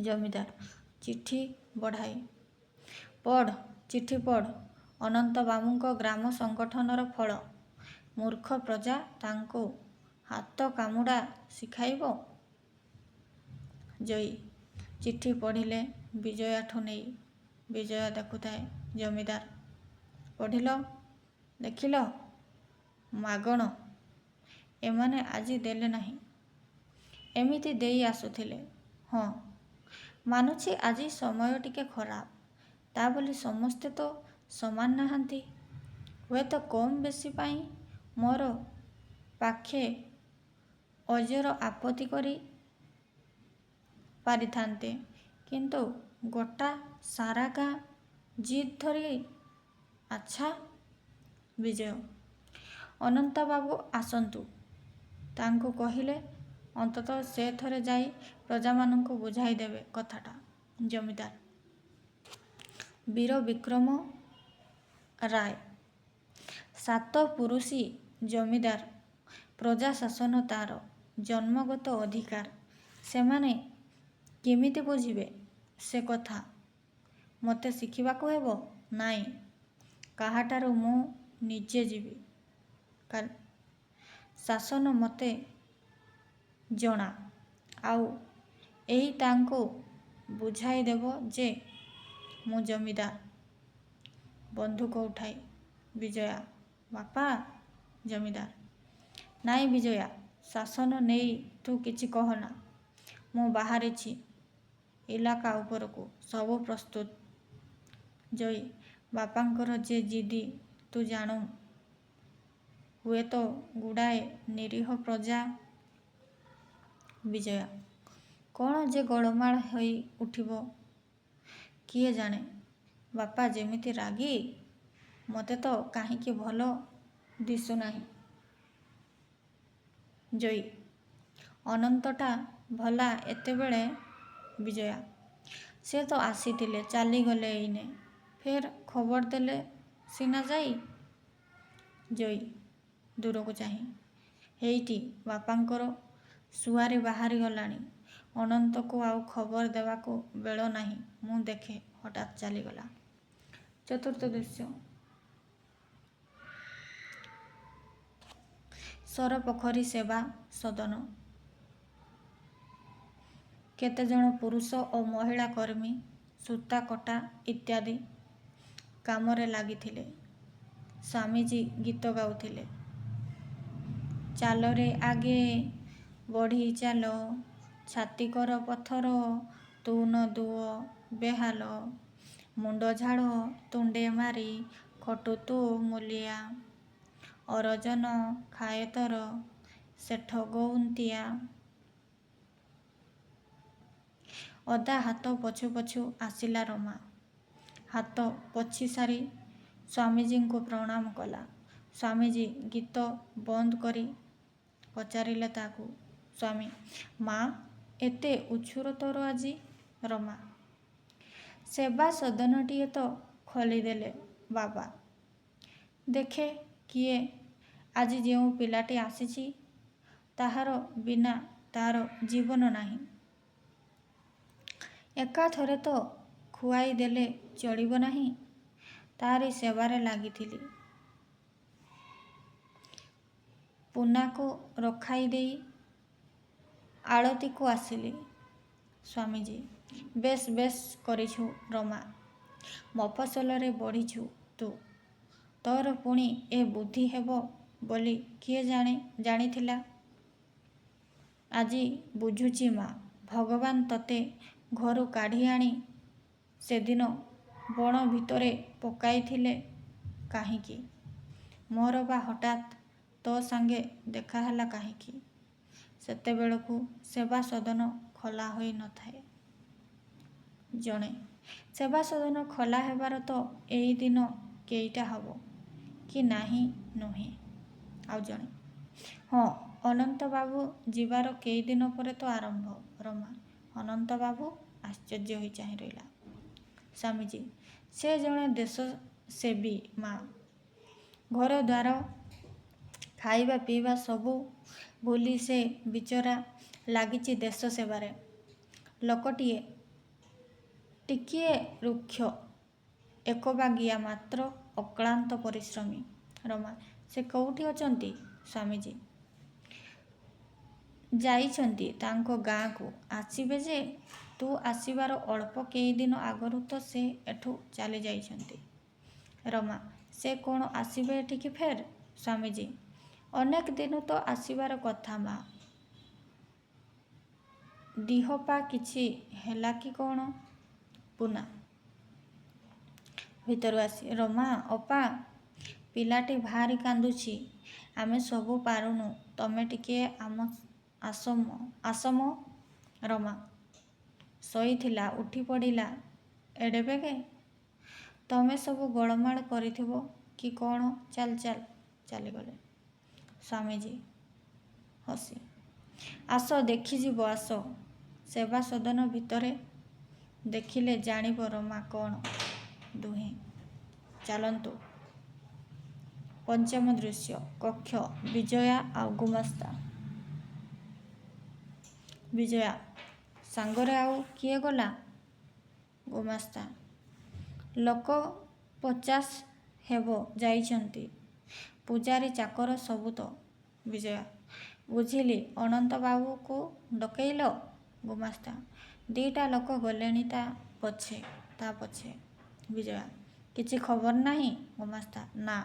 ଜମିଦାର ଚିଠି ବଢ଼ାଇ: ପଢ଼, ଚିଠି ପଢ଼। ଅନନ୍ତ ବାବୁଙ୍କ ଗ୍ରାମ ସଂଗଠନର ଫଳ। ମୂର୍ଖ ପ୍ରଜା ତାଙ୍କୁ ହାତ କାମୁଡ଼ା ଶିଖାଇବ। ଜୟୀ ଚିଠି ପଢ଼ିଲେ ବିଜୟାଠୁ ନେଇ। ବିଜୟା ଦେଖୁଥାଏ। ଜମିଦାର: ପଢ଼ିଲ, ଦେଖିଲ? ମାଗଣ ଏମାନେ ଆଜି ଦେଲେ ନାହିଁ, ଏମିତି ଦେଇ ଆସୁଥିଲେ। ହଁ, ମାନୁଛି ଆଜି ସମୟ ଟିକେ ଖରାପ, ତା ବୋଲି ସମସ୍ତେ ତ ସମାନ ନାହାନ୍ତି। ହୁଏତ କମ୍ ବେଶୀ ପାଇଁ ମୋର ପାଖେ ଅଜର ଆପତ୍ତି କରି ପାରିଥାନ୍ତେ, କିନ୍ତୁ ଗୋଟା ସାରା ଗାଁ ଜିଦ୍ ଧରି। ଆଚ୍ଛା ବିଜୟ: ଅନନ୍ତବାବୁ ଆସନ୍ତୁ, ତାଙ୍କୁ କହିଲେ ଅନ୍ତତଃ ସେ ଥରେ ଯାଇ ପ୍ରଜାମାନଙ୍କୁ ବୁଝାଇ ଦେବେ କଥାଟା। ଜମିଦାର: ବୀର ବିକ୍ରମ ରାୟ ସାତପୁରୁଷୀ ଜମିଦାର। ପ୍ରଜାଶାସନ ତା'ର ଜନ୍ମଗତ ଅଧିକାର। ସେମାନେ କିମିତି ବୁଝିବେ ସେ କଥା ମୋତେ ଶିଖିବାକୁ ହେବ ନାହିଁ। କାହାଠାରୁ ମୁଁ ନିଜେ ଯିବି। ଶାସନ ମୋତେ ଜଣା, ଆଉ ଏଇ ତାଙ୍କୁ ବୁଝାଇ ଦେବ ଯେ ମୁଁ ଜମିଦାର। ବନ୍ଧୁକ ଉଠାଇ ବିଜୟା: ବାପା। ଜମିଦାର: ନାଇଁ ବିଜୟା, ଶାସନ ନେଇ ତୁ କିଛି କହନା। ମୁଁ ବାହାରିଛି ଇଲାକା ଉପରକୁ, ସବୁ ପ୍ରସ୍ତୁତ। ଜୟୀ: ବାପାଙ୍କର ଯେ ଜିଦି ତୁ ଜାଣୁ। ହୁଏତ ଗୁଡ଼ାଏ ନିରୀହ ପ୍ରଜା। ବିଜୟା: କ'ଣ ଯେ ଗୋଳମାଳ ହୋଇ ଉଠିବ କିଏ ଜାଣେ। ବାପା ଯେମିତି ରାଗୀ, ମୋତେ ତ କାହିଁକି ଭଲ ଦିଶୁନାହିଁ। ଜୟୀ: ଅନନ୍ତଟା ଭଲା ଏତେବେଳେ? ବିଜୟା: ସେ ତ ଆସିଥିଲେ, ଚାଲିଗଲେ ଏଇନେ, ଫେର ଖବର ଦେଲେ ସିନା ଯାଇ। ଜୟୀ ଦୂରକୁ ଚାହିଁ: ହେଇଟି ବାପାଙ୍କର ସୁଆରୀ ବାହାରି ଗଲାଣି। ଅନନ୍ତକୁ ଆଉ ଖବର ଦେବାକୁ ବେଳ ନାହିଁ। ମୁଁ ଦେଖେ ହଠାତ୍ ଚାଲିଗଲା। ଚତୁର୍ଥ ଦୃଶ୍ୟ ସରପୋଖରୀ ସେବା ସଦନ। କେତେଜଣ ପୁରୁଷ ଓ ମହିଳା କର୍ମୀ ସୂତା କଟା ଇତ୍ୟାଦି କାମରେ ଲାଗିଥିଲେ। ସ୍ୱାମୀଜୀ ଗୀତ ଗାଉଥିଲେ। ଚାଲରେ ଆଗେ ବଢ଼ି ଚାଲ, ଛାତି କର ପଥର, ତୁ ନ ଦୁଅ ବେହାଲ, ମୁଣ୍ଡ ଝାଡ଼ ତୁଣ୍ଡେ ମାରି, ଖଟୁ ତୁ ମୂଲିଆ, ଅରଜନ ଖାଏ ତୋର ଶେଠ ଗଉନ୍ତିଆ। ଅଦା ହାତ ପଛୁ ପଛୁ ଆସିଲା ରମା। ହାତ ପୋଛି ସାରି ସ୍ୱାମୀଜୀଙ୍କୁ ପ୍ରଣାମ କଲା। ସ୍ୱାମୀଜୀ ଗୀତ ବନ୍ଦ କରି ପଚାରିଲେ ତାକୁ। ସ୍ୱାମୀ: ମା, ଏତେ ଉଛୁର ତୋର ଆଜି? ରମା: ସେବା ସଦନଟିଏ ତ ଖୋଲିଦେଲେ ବାବା। ଦେଖେ କିଏ ଆଜି ଯେଉଁ ପିଲାଟି ଆସିଛି, ତାହାର ବିନା ତା'ର ଜୀବନ ନାହିଁ। ଏକାଥରେ ତ ଖୁଆଇ ଦେଲେ ଚଳିବ ନାହିଁ। ତାରି ସେବାରେ ଲାଗିଥିଲି। ପୁନାକୁ ରଖାଇ ଦେଇ ଆଳତୀକୁ ଆସିଲି। ସ୍ୱାମୀଜୀ: ବେଶ୍ ବେଶ୍ କରିଛୁ ରମା, ମଫସଲରେ ବଢ଼ିଛୁ ତୁ। ତୋର ପୁଣି ଏ ବୁଦ୍ଧି ହେବ ବୋଲି କିଏ ଜାଣିଥିଲା? ଆଜି ବୁଝୁଛି ମା, ଭଗବାନ ତୋତେ ଘରୁ କାଢ଼ି ଆଣି ସେଦିନ ବଣ ଭିତରେ ପକାଇଥିଲେ କାହିଁକି? ମୋର ବା ହଠାତ୍ ତୋ ସାଙ୍ଗେ ଦେଖା ହେଲା କାହିଁକି? ସେତେବେଳକୁ ସେବା ସଦନ ଖୋଲା ହୋଇ ନ ଥାଏ। ଜଣେ ସେବା ସଦନ ଖୋଲା ହେବାର ତ ଏଇ ଦିନ କେଇଟା ହବ କି ନାହିଁ ନୁହେଁ। ଆଉ ଜଣେ, ହଁ ଅନନ୍ତ ବାବୁ ଯିବାର କେଇଦିନ ପରେ ତ ଆରମ୍ଭ। ରମା, ଅନନ୍ତ ବାବୁ? ଆଶ୍ଚର୍ଯ୍ୟ ହୋଇ ଚାହିଁ ରହିଲା ସ୍ୱାମୀଜୀ। ସେ ଜଣେ ଦେଶସେବୀ ମା। ଘର ଦ୍ୱାର ଖାଇବା ପିଇବା ସବୁ ଭୁଲି ସେ ବିଚରା ଲାଗିଛି ଦେଶ ସେବାରେ। ଲୋକଟିଏ ଟିକିଏ ରୁକ୍ଷ, ଏକବାଗିଆ ମାତ୍ର ଅକ୍ଳାନ୍ତ ପରିଶ୍ରମୀ। ରମା, ସେ କେଉଁଠି ଅଛନ୍ତି? ସ୍ୱାମୀଜୀ ଯାଇଛନ୍ତି ତାଙ୍କ ଗାଁକୁ। ଆସିବେ ଯେ, ତୁ ଆସିବାର ଅଳ୍ପ କେଇଦିନ ଆଗରୁ ତ ସେ ଏଠୁ ଚାଲି ଯାଇଛନ୍ତି। ରମା, ସେ କ'ଣ ଆସିବେ ଏଠିକି ଫେର୍? ସ୍ୱାମୀଜୀ, ଅନେକ ଦିନୁ ତ ଆସିବାର କଥା ମା। ଦିହପା କିଛି ହେଲା କି କ'ଣ? ପୁନା ଭିତରୁ ଆସି, ରମା ଅପା, ପିଲାଟି ଭାରି କାନ୍ଦୁଛି। ଆମେ ସବୁ ପାରୁନୁ, ତମେ ଟିକିଏ ଆସମ। ରମା ଶୋଇଥିଲା, ଉଠି ପଡ଼ିଲା ଏଡ଼େ ବେଗେ? ତମେ ସବୁ ଗୋଳମାଳ କରିଥିବ କି କ'ଣ? ଚାଲିଗଲେ। ସ୍ୱାମୀଜୀ ହସି, ଆସ ଦେଖିଯିବ ଆସ। ସେବା ସଦନ ଭିତରେ ଦେଖିଲେ ଜାଣିବ ରମା କ'ଣ। ଦୁହେଁ ଚାଲନ୍ତୁ। ପଞ୍ଚମ ଦୃଶ୍ୟ କକ୍ଷ। ବିଜୟା ଆଉ ଗୁମାସ୍ତା। ବିଜୟା, ସାଙ୍ଗରେ ଆଉ କିଏ ଗଲା? ଗୁମାସ୍ତା, ଲୋକ 50 ହେବ ଯାଇଛନ୍ତି। ପୂଜାରୀ ଚାକର ସବୁ ତ। ବିଜୟା, ବୁଝିଲି। ଅନନ୍ତ ବାବୁକୁ ଡକେଇଲ? ଗୁମାସ୍ତା, ଦିଟା ଲୋକ ଗଲେଣି ତା ପଛେ। ବିଜୟା, କିଛି ଖବର ନାହିଁ? ଗୁମାସ୍ତା, ନା।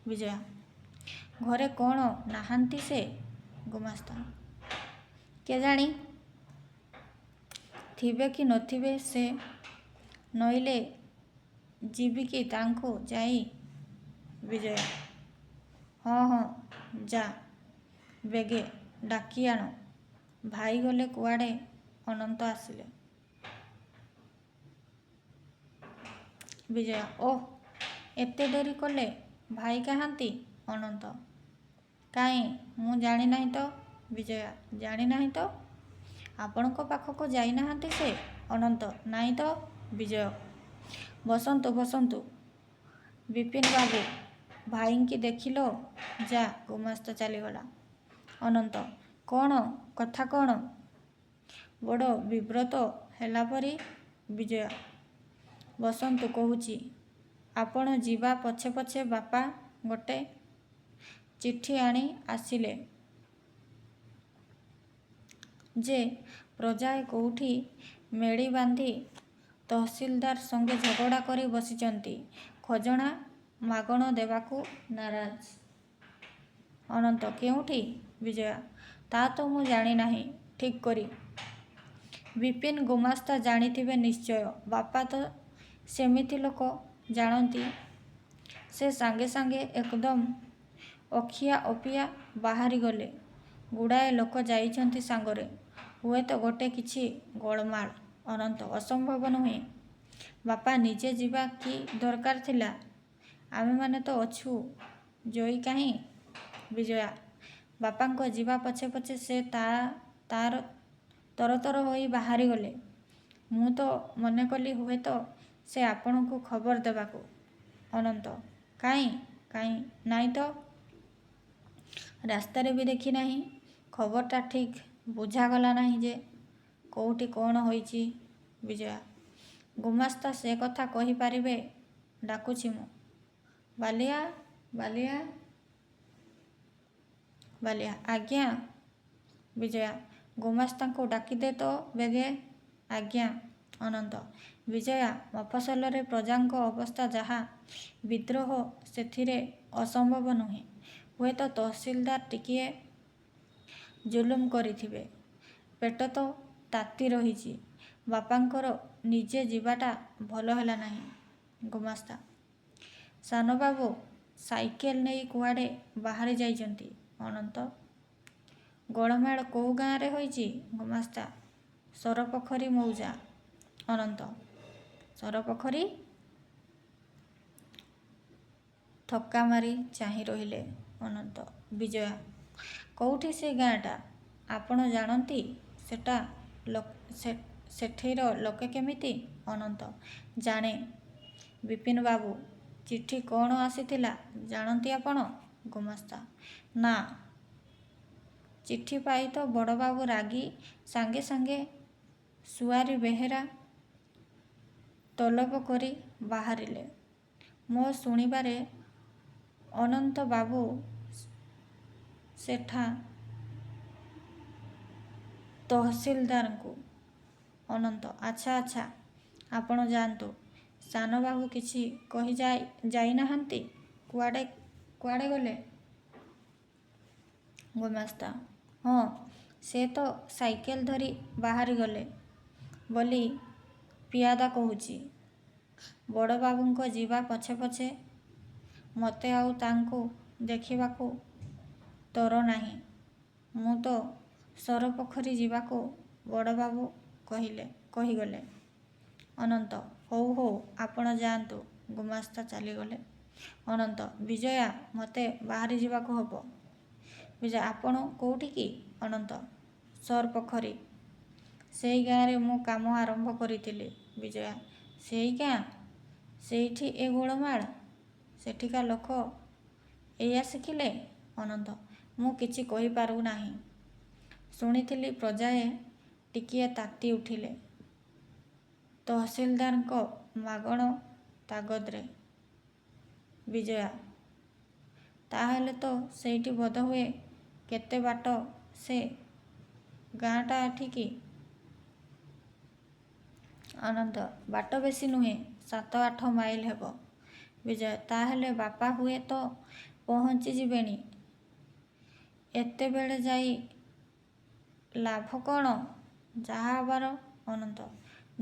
ବିଜୟା, ଘରେ କ'ଣ ନାହାନ୍ତି ସେ? ଗୁମାସ୍ତା, କେଜାଣି, ଥିବେ କି ନଥିବେ ସେ। ନଇଲେ ଯିବି କି ତାଙ୍କୁ ଯାଇ? ବିଜୟା, ହଁ ଯା, ବେଗେ ଡାକି ଆଣ। ଭାଇ ଗଲେ କୁଆଡ଼େ, ଅନନ୍ତ ଆସିଲେ। ବିଜୟା, ଓଃ, ଏତେ ଡେରି କଲେ। ଭାଇ କାହାନ୍ତି? ଅନନ୍ତ, କାହିଁ ମୁଁ ଜାଣି ନାହିଁ ତ। ବିଜୟା, ଜାଣିନାହିଁ ତ? ଆପଣଙ୍କ ପାଖକୁ ଯାଇନାହାନ୍ତି ସେ? ଅନନ୍ତ, ନାହିଁ ତ। ବିଜୟ, ବସନ୍ତୁ। ବିପିନବାବୁ, ଭାଇଙ୍କି ଦେଖିଲ? ଯା। ଗୁମାସ୍ତା ଚାଲିଗଲା। ଅନନ୍ତ, କ'ଣ କଥା କ'ଣ? ବଡ଼ ବିବ୍ରତ ହେଲାପରି। ବିଜୟା, ବସନ୍ତୁ କହୁଛି। ଆପଣ ଯିବା ପଛେ ବାପା ଗୋଟେ ଚିଠି ଆଣି ଆସିଲେ ଯେ ପ୍ରଜାଏ କୋଉଠି ମେଳି ବାନ୍ଧି ତହସିଲଦାର ସଙ୍ଗେ ଝଗଡ଼ା କରି ବସିଛନ୍ତି। ଖଜଣା ମାଗଣ ଦେବାକୁ ନାରାଜ। ଅନନ୍ତ, କେଉଁଠି? ବିଜୟା, ତା ତ ମୁଁ ଜାଣି ନାହିଁ ଠିକ୍ କରି। ବିପିନ ଗୁମାସ୍ତା ଜାଣିଥିବେ ନିଶ୍ଚୟ। ବାପା ତ ସେମିତି ଲୋକ, ଜାଣନ୍ତି। ସେ ସାଙ୍ଗେ ଏକଦମ ଅଖିଆ ଅପିଆ ବାହାରି ଗଲେ। ଗୁଡ଼ାଏ ଲୋକ ଯାଇଛନ୍ତି ସାଙ୍ଗରେ। ହୁଏତ ଗୋଟେ କିଛି ଗୋଳମାଳ। ଅନନ୍ତ, ଅସମ୍ଭବ ନୁହେଁ। ବାପା ନିଜେ ଯିବା କି ଦରକାର ଥିଲା? ଆମେମାନେ ତ ଅଛୁ, ଜୟୀ କାହିଁ? ବିଜୟା, ବାପାଙ୍କ ଯିବା ପଛେ ସେ ତରତର ହୋଇ ବାହାରିଗଲେ। ମୁଁ ତ ମନେକଲି ହୁଏତ ସେ ଆପଣଙ୍କୁ ଖବର ଦେବାକୁ। ଅନନ୍ତ, କାହିଁ ନାହିଁ ତ। ରାସ୍ତାରେ ବି ଦେଖି ନାହିଁ। ଖବରଟା ଠିକ୍ ବୁଝାଗଲା ନାହିଁ ଯେ କୋଉଠି କ'ଣ ହୋଇଛି। ବିଜୟା, ଗୁମାସ୍ତା ସେ କଥା କହି ପାରିବେ। ଡାକୁଛି ମୁଁ। ବାଲିଆ। ଆଜ୍ଞା। ବିଜୟା, ଗୁମାସ୍ତାଙ୍କୁ ଡାକିଦେ ତ ବେଗେ। ଆଜ୍ଞା। ଅନନ୍ତ, ବିଜୟା, ମଫସଲରେ ପ୍ରଜାଙ୍କ ଅବସ୍ଥା ଯାହା, ବିଦ୍ରୋହ ସେଥିରେ ଅସମ୍ଭବ ନୁହେଁ। ହୁଏତ ତହସିଲଦାର ଟିକିଏ ଜୁଲୁମ କରିଥିବେ। ପେଟ ତ ତାତି ରହିଛି। ବାପାଙ୍କର ନିଜେ ଯିବାଟା ଭଲ ହେଲା ନାହିଁ। ଗୁମାସ୍ତା, ସାନବାବୁ ସାଇକେଲ ନେଇ କୁଆଡ଼େ ବାହାରି ଯାଇଛନ୍ତି। ଅନନ୍ତ, ଗୋଳମାଳ କୋଉ ଗାଁରେ ହୋଇଛି? ଗୁମାସ୍ତା, ସରପୋଖରୀ ମୌଜା। ଅନନ୍ତ, ସରପୋଖରୀ ଥକ୍କା ମାରି ଚାହିଁ ରହିଲେ ଅନନ୍ତ। ବିଜୟା କେଉଁଠି ସେ ଗାଁଟା? ଆପଣ ଜାଣନ୍ତି ସେଠିର ଲୋକେ କେମିତି? ଅନନ୍ତ ଜାଣେ। ବିପିନ ବାବୁ, ଚିଠି କ'ଣ ଆସିଥିଲା ଜାଣନ୍ତି ଆପଣ? ଗୁମାସ୍ତା ନା। ଚିଠି ପାଇ ତ ବଡ଼ବାବୁ ରାଗି ସାଙ୍ଗେ ସାଙ୍ଗେ ସୁଆରୀ ବେହେରା ତଲବ କରି ବାହାରିଲେ। ମୋ ଶୁଣିବାରେ ଅନନ୍ତ ବାବୁ ସେଠା ତହସିଲଦାରଙ୍କୁ। ଅନନ୍ତ ଆଚ୍ଛା ଆଚ୍ଛା, ଆପଣ ଯାଆନ୍ତୁ। ସାନବାବୁ କିଛି କହି ଯାଇନାହାନ୍ତି? କୁଆଡ଼େ ଗଲେ? ଗୁମାସ୍ତା ହଁ, ସେ ତ ସାଇକେଲ ଧରି ବାହାରିଗଲେ ବୋଲି ପିଆଦା କହୁଛି। ବଡ଼ବାବୁଙ୍କ ଯିବା ପଛେ ପଛେ ମୋତେ ଆଉ ତାଙ୍କୁ ଦେଖିବାକୁ ତର ନାହିଁ। ମୁଁ ତ ସରପୋଖରୀ ଯିବାକୁ ବଡ଼ବାବୁ କହିଗଲେ। ଅନନ୍ତ ହଉ ହଉ, ଆପଣ ଯାଆନ୍ତୁ। ଗୁମାସ୍ତା ଚାଲିଗଲେ। ଅନନ୍ତ ବିଜୟା, ମୋତେ ବାହାରି ଯିବାକୁ ହବ। ବିଜୟା ଆପଣ କେଉଁଠିକି? ଅନନ୍ତ ସରପୋଖରୀ। ସେଇ ଗାଁରେ ମୁଁ କାମ ଆରମ୍ଭ କରିଥିଲି। ବିଜୟା ସେଇ ଗାଁ? ସେଇଠି ଏ ଗୋଳମାଳ? ସେଠିକା ଲୋକ ଏଇଆ ଶିଖିଲେ? ଅନନ୍ତ ମୁଁ କିଛି କହିପାରୁ ନାହିଁ। ଶୁଣିଥିଲି ପ୍ରଜାଏ ଟିକିଏ ତାତି ଉଠିଲେ ତହସିଲଦାରଙ୍କ ମାଗଣ ତାଗଦରେ। ବିଜୟା ତାହେଲେ ତ ସେଇଠି ବୋଧହୁଏ କେତେ ବାଟ ସେ ଗାଁଟା ଏଠିକି? ଅନନ୍ତ ବାଟ ବେଶୀ ନୁହେଁ, 7-8 ମାଇଲ ହେବ। ବିଜୟା ତାହେଲେ ବାପା ହୁଏ ତ ପହଞ୍ଚି ଯିବେଣି। ଏତେବେଳେ ଯାଇ ଲାଭ କ'ଣ? ଯାହା ହବାର। ଅନନ୍ତ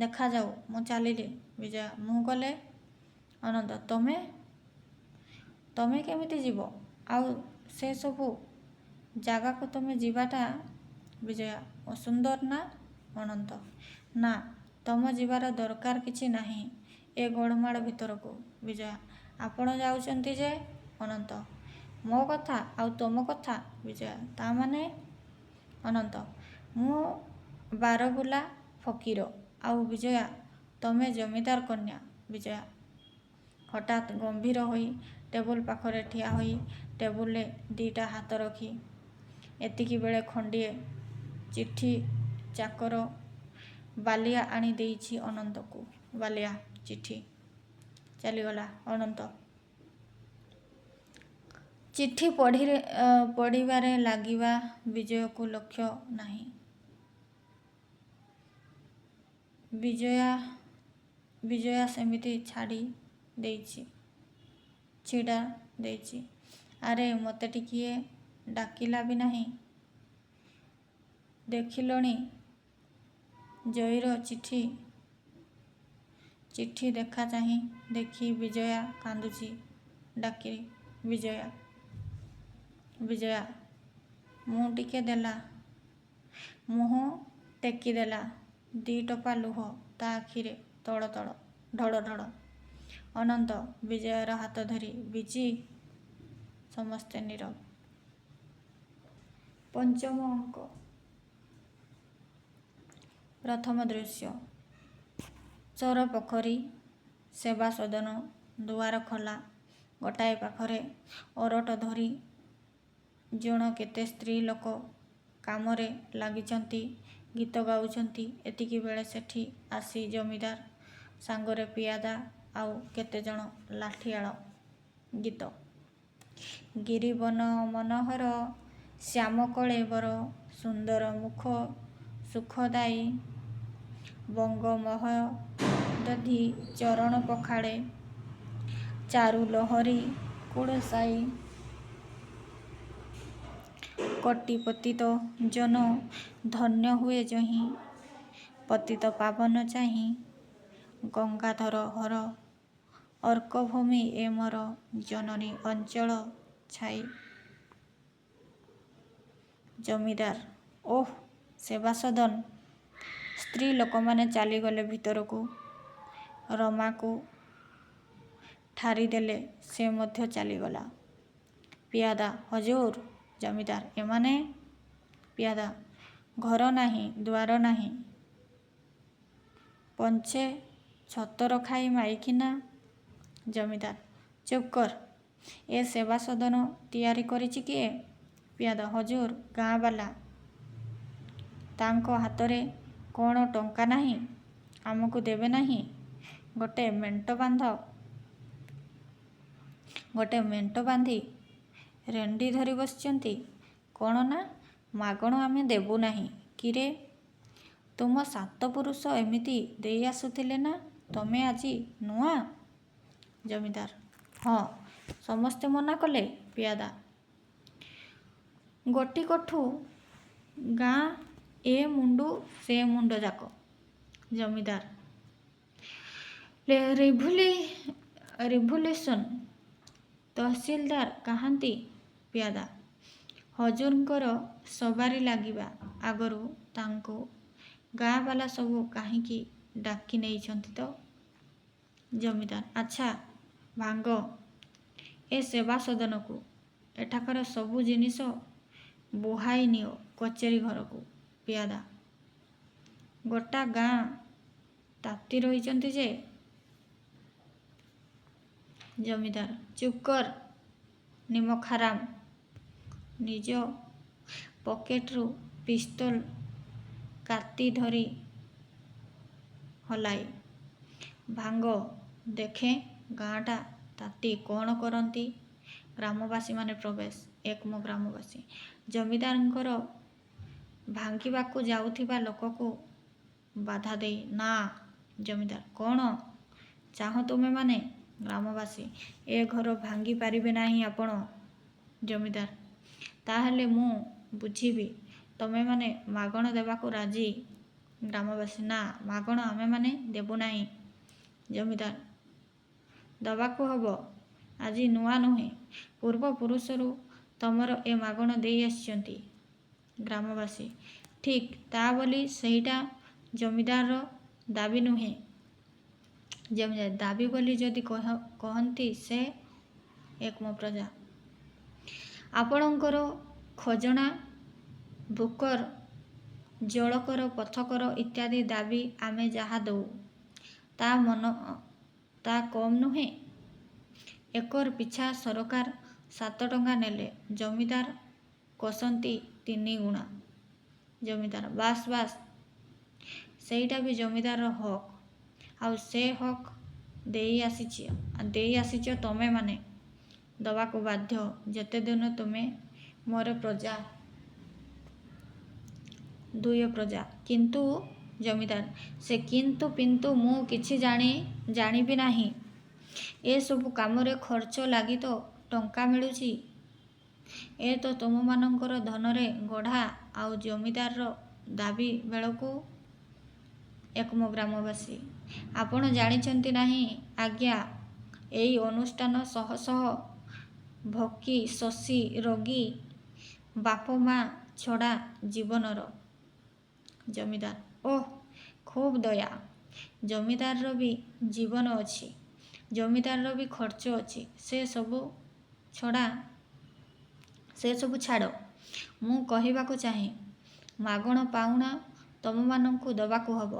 ଦେଖାଯାଉ, ମୁଁ ଚାଲିଲି। ବିଜୟା ମୁଁ ଗଲେ? ଅନନ୍ତ ତମେ କେମିତି ଯିବ? ଆଉ ସେ ସବୁ ଜାଗାକୁ ତମେ ଯିବାଟା? ବିଜୟା ଅସୁନ୍ଦର ନା? ଅନନ୍ତ ନା, ତମ ଯିବାର ଦରକାର କିଛି ନାହିଁ ଏ ଗୋଳମାଳ ଭିତରକୁ। ବିଜୟା ଆପଣ ଯାଉଛନ୍ତି ଯେ? ଅନନ୍ତ ମୋ କଥା ଆଉ ତମ କଥା? ବିଜୟା ତା ମାନେ? ଅନନ୍ତ ମୁଁ ବାରବୁଲା ଫକୀର, ଆଉ ବିଜୟା ତମେ ଜମିଦାର କନ୍ୟା। ବିଜୟା ହଠାତ୍ ଗମ୍ଭୀର ହୋଇ ଟେବୁଲ ପାଖରେ ଠିଆ ହୋଇ ଟେବୁଲରେ 2ଟା ହାତ ରଖି ଏତିକିବେଳେ ଖଣ୍ଡିଏ ଚିଠି ଚାକର ବାଲିଆ ଆଣି ଦେଇଛି ଅନନ୍ତକୁ। ବାଲିଆ ଚିଠି ଚାଲିଗଲା। ଅନନ୍ତ ଚିଠି ପଢ଼ିବାରେ ଲାଗିବା। ବିଜୟାକୁ ଲକ୍ଷ୍ୟ ନାହିଁ। ବିଜୟା ସେମିତି ଛିଡ଼ା ଦେଇଛି। ଆରେ ମୋତେ ଟିକିଏ ଡାକିଲା ବି ନାହିଁ। ଦେଖିଲଣି ଜୟୀର ଚିଠି ଦେଖା ଚାହିଁ ଦେଖି ବିଜୟା କାନ୍ଦୁଛି। ଡାକିଲି ବିଜୟା ମୁଁ ଟିକେ ଦେଲା। ମୁହଁ ଟେକିଦେଲା। 2 ଟୋପା ଲୁହ ତା ଆଖିରେ ଢଳ ଢଳ। ଅନନ୍ତ ବିଜୟାର ହାତ ଧରି ବିଜି। ସମସ୍ତେ ନୀରବ। 5ମ ଅଙ୍କ। ପ୍ରଥମ ଦୃଶ୍ୟ ସରପୋଖରୀ ସେବା ସଦନ। ଦୁଆର ଖୋଲା। ଗୋଟାଏ ପାଖରେ ଅରଟ ଧରି ଜଣ କେତେ ସ୍ତ୍ରୀ ଲୋକ କାମରେ ଲାଗିଛନ୍ତି, ଗୀତ ଗାଉଛନ୍ତି। ଏତିକିବେଳେ ସେଠି ଆସି ଜମିଦାର ସାଙ୍ଗରେ ପିଆଦା ଆଉ କେତେଜଣ ଲାଠିଆଳ। ଗୀତ ଗିରିବନ ମନୋହର ଶ୍ୟାମ କଳେବର ସୁନ୍ଦର ମୁଖ ସୁଖଦାୟୀ ବଙ୍ଗ ମହୋଦଧି ଚରଣ ପଖାଳେ ଚାରୁ ଲହରୀ କୁଳସାଇ କୋଟି ପତିତ ଜନ ଧନ୍ୟ ହୁଏ ଯହିଁ ପତିତ ପାବନ ଚାହିଁ ଗଙ୍ଗାଧର ହର ଅର୍କଭୂମି ଏ ମୋର ଜନନୀ ଅଞ୍ଚଳ ଛାଇ। ଜମିଦାର ଓଃ ସେବା ସଦନ। ସ୍ତ୍ରୀ ଲୋକମାନେ ଚାଲିଗଲେ ଭିତରକୁ। ରମାକୁ ଠାରିଦେଲେ ସେ ମଧ୍ୟ ଚାଲିଗଲା। ପିଆଦା ହଜୁର। ଜମିଦାର ଏମାନେ? ପିଆଦା ଘର ନାହିଁ ଦୁଆର ନାହିଁ, ପଞ୍ଚେ ଛତର ଖାଇ ମାଇକିନା। ଜମିଦାର ଚୁପ୍ କର। ଏ ସେବା ସଦନ ତିଆରି କରିଛି କିଏ? ପିଆଦା ହଜୁର ଗାଁବାଲା। ତାଙ୍କ ହାତରେ କ'ଣ ଟଙ୍କା ନାହିଁ? ଆମକୁ ଦେବେ ନାହିଁ? ଗୋଟେ ମେଣ୍ଟ ବାନ୍ଧି ରେଣ୍ଡି ଧରି ବସିଛନ୍ତି। କ'ଣ ନା ମାଗଣ ଆମେ ଦେବୁ ନାହିଁ? କିରେ ତୁମ ସାତ ପୁରୁଷ ଏମିତି ଦେଇ ଆସୁଥିଲେ ନା ତମେ ଆଜି ନୂଆ? ଜମିଦାର ହଁ ସମସ୍ତେ ମନା କଲେ। ପିଆଦା ଗୋଟିକଠୁ ଗାଁ ଏ ମୁଣ୍ଡୁ ସେ ମୁଣ୍ଡ ଯାକ। ଜମିଦାର ରିଭୁଲ୍ୟୁସନ୍ ତହସିଲଦାର କାହାନ୍ତି? ପିଆଦା ହଜୁରଙ୍କର ସବାରି ଲାଗିବା ଆଗରୁ ତାଙ୍କୁ ଗାଁବାଲା ସବୁ କାହିଁକି ଡାକି ନେଇଛନ୍ତି ତ? ଜମିଦାର ଆଚ୍ଛା ଭାଙ୍ଗ ଏ ସେବା ସଦନକୁ। ଏଠାକାର ସବୁ ଜିନିଷ ବୁହାଇ ନିଅ କଚେରୀ ଘରକୁ। ପିଆଦା ଗୋଟା ଗାଁ ତାତି ରହିଛନ୍ତି ଯେ। ଜମିଦାର ଚୁପ୍ କର ନିମଖାରାମ। ନିଜ ପକେଟରୁ ପିସ୍ତଲ କାତି ଧରି ହଲାଇ। ଭାଙ୍ଗ ଦେଖେ ଗାଁଟା ତାତି କ'ଣ କରନ୍ତି? ଗ୍ରାମବାସୀମାନେ ପ୍ରବେଶ। ଏକମ ଗ୍ରାମବାସୀ ଜମିଦାରଙ୍କର ଭାଙ୍ଗିବାକୁ ଯାଉଥିବା ଲୋକକୁ ବାଧା ଦେଇ ନା। ଜମିଦାର କ'ଣ ଚାହଁ ତୁମେମାନେ? ଗ୍ରାମବାସୀ ଏ ଘର ଭାଙ୍ଗି ପାରିବେ ନାହିଁ ଆପଣ। ଜମିଦାର ତାହେଲେ ମୁଁ ବୁଝିବି ତମେମାନେ ମାଗଣ ଦେବାକୁ ରାଜି। ଗ୍ରାମବାସୀ ନା ମାଗଣ ଆମେମାନେ ଦେବୁ ନାହିଁ। ଜମିଦାର ଦବାକୁ ହବ। ଆଜି ନୂଆ ନୁହେଁ, ପୂର୍ବପୁରୁଷରୁ ତମର ଏ ମାଗଣ ଦେଇ ଆସିଛନ୍ତି। ଗ୍ରାମବାସୀ ଠିକ୍ ତା ବୋଲି ସେଇଟା ଜମିଦାରର ଦାବୀ ନୁହେଁ। ଜମିଦାର ଦାବୀ ବୋଲି ଯଦି କହନ୍ତି ସେ। ଏକମ ପ୍ରଜା ଆପଣଙ୍କର ଖଜଣା ବୁକର ଜଳକର ପଥକର ଇତ୍ୟାଦି ଦାବୀ ଆମେ ଯାହା ଦଉ ତା କମ୍ ନୁହେଁ। ଏକର ପିଛା ସରକାର 7 ଟଙ୍କା ନେଲେ ଜମିଦାର କଷନ୍ତି 3 ଗୁଣା। ଜମିଦାର ବାସ୍ ବାସ୍ ସେଇଟା ବି ଜମିଦାରର ହକ୍। ଆଉ ସେ ହକ୍ ଦେଇ ଆସିଛ ତମେମାନେ ଦବାକୁ ବାଧ୍ୟ ଯେତେଦିନ ତୁମେ ମୋର ପ୍ରଜା। 2 ପ୍ରଜା କିନ୍ତୁ? ଜମିଦାର ସେ କିନ୍ତୁ ପିନ୍ତୁ ମୁଁ କିଛି ଜାଣିବି ନାହିଁ। ଏ ସବୁ କାମରେ ଖର୍ଚ୍ଚ ଲାଗି ତ ଟଙ୍କା ମିଳୁଛି। ଏ ତ ତୁମମାନଙ୍କର ଧନରେ ଗଢ଼ା। ଆଉ ଜମିଦାରର ଦାବୀ ବେଳକୁ। ଏକମ ଗ୍ରାମବାସୀ ଆପଣ ଜାଣିଛନ୍ତି ନାହିଁ ଆଜ୍ଞା ଏଇ ଅନୁଷ୍ଠାନ ଶହ ଶହ ଭୋକୀ ଶୋଷୀ ରୋଗୀ ବାପ ମା ଛଡ଼ା ଜୀବନର। ଜମିଦାର ଓଃ ଖୁବ୍ ଦୟା। ଜମିଦାରର ବି ଜୀବନ ଅଛି, ଜମିଦାରର ବି ଖର୍ଚ୍ଚ ଅଛି। ସେ ସବୁ ଛାଡ଼। ମୁଁ କହିବାକୁ ଚାହେଁ ମାଗଣ ପାଉଣା ତମମାନଙ୍କୁ ଦବାକୁ ହବ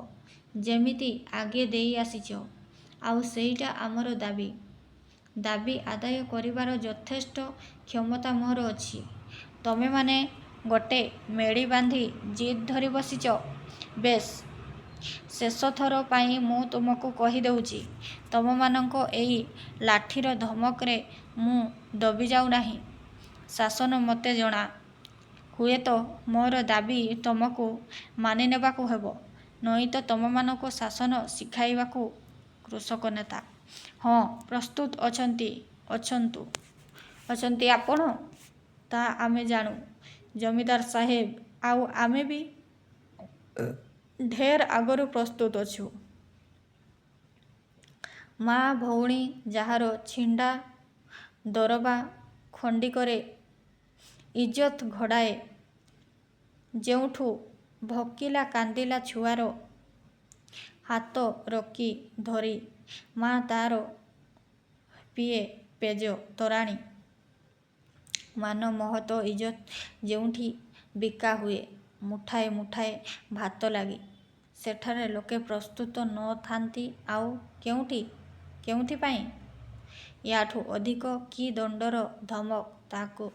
ଯେମିତି ଆଗେ ଦେଇ ଆସିଛ। ଆଉ ସେଇଟା ଆମର ଦାବୀ। ଦାବୀ ଆଦାୟ କରିବାର ଯଥେଷ୍ଟ କ୍ଷମତା ମୋର ଅଛି। ତମେମାନେ ଗୋଟେ ମେଳି ବାନ୍ଧି ଜିଦ୍ ଧରି ବସିଛ। ବେଶ୍ ଶେଷଥର ପାଇଁ ମୁଁ ତୁମକୁ କହିଦେଉଛି ତମମାନଙ୍କ ଏଇ ଲାଠିର ଧମକରେ ମୁଁ ଦବିଯାଉ ନାହିଁ। ଶାସନ ମୋତେ ଜଣା। ହୁଏତ ମୋର ଦାବୀ ତମକୁ ମାନିନେବାକୁ ହେବ। ନଇତ ତମମାନଙ୍କୁ ଶାସନ ଶିଖାଇବାକୁ କୃଷକ ନେତା। ହଁ ପ୍ରସ୍ତୁତ ଅଛନ୍ତି ଆପଣ? ତା ଆମେ ଜାଣୁ ଜମିଦାର ସାହେବ। ଆଉ ଆମେ ବି ଢେର ଆଗରୁ ପ୍ରସ୍ତୁତ ଅଛୁ। ମା ଭଉଣୀ ଯାହାର ଛିଣ୍ଡା ଦରବା ଖଣ୍ଡିକରେ ଇଜ୍ଜତ ଘଡ଼ାଏ, ଯେଉଁଠୁ ଭୋକିଲା କାନ୍ଦିଲା ଛୁଆର ହାତ ରକି ଧରି ମା ତାର ପିଏ ପେଜ ତୋରାଣୀ। ମାନ ମହତ ଇଜ୍ଜତ ଯେଉଁଠି ବିକା ହୁଏ ମୁଠାଏ ମୁଠାଏ ଭାତ ଲାଗି, ସେଠାରେ ଲୋକେ ପ୍ରସ୍ତୁତ ନ ଥାନ୍ତି ଆଉ କେଉଁଥିପାଇଁ? ୟାଠୁ ଅଧିକ କି ଦଣ୍ଡର ଧମକ ତାହାକୁ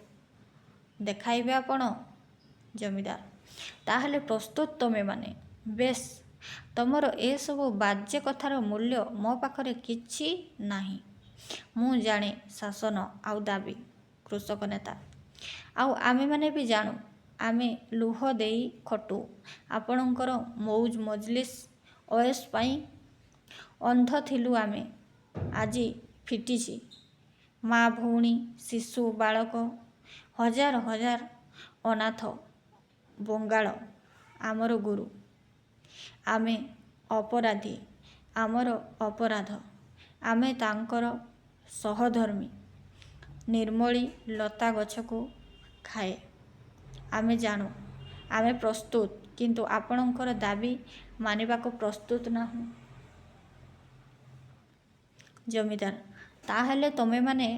ଦେଖାଇବେ ଆପଣ? ଜମିଦାର: ତାହେଲେ ପ୍ରସ୍ତୁତ ତମେମାନେ? ବେଶ୍, ତମର ଏସବୁ ବାଜେ କଥାର ମୂଲ୍ୟ ମୋ ପାଖରେ କିଛି ନାହିଁ। ମୁଁ ଜାଣେ ଶାସନ ଆଉ ଦାବୀ। କୃଷକ ନେତା: ଆଉ ଆମେମାନେ ବି ଜାଣୁ। ଆମେ ଲୁହ ଦେଇ ଖଟୁ ଆପଣଙ୍କର ମଉଜ ମଜଲିସ ଅୟସ ପାଇଁ। ଅନ୍ଧ ଥିଲୁ ଆମେ, ଆଜି ଫିଟିଛି। ମା ଭଉଣୀ ଶିଶୁ ବାଳକ ହଜାର ହଜାର ଅନାଥ ବଙ୍ଗାଳ ଆମର ଗୁରୁ। ଆମେ ଅପରାଧୀ, ଆମର ଅପରାଧ। ଆମେ ତାଙ୍କର ସହଧର୍ମୀ। ନିର୍ମଳୀ ଲତା ଗଛକୁ ଖାଏ। ଆମେ ଜାଣୁ, ଆମେ ପ୍ରସ୍ତୁତ, କିନ୍ତୁ ଆପଣଙ୍କର ଦାବୀ ମାନିବାକୁ ପ୍ରସ୍ତୁତ ନାହୁଁ। ଜମିଦାର: ତାହେଲେ ତମେମାନେ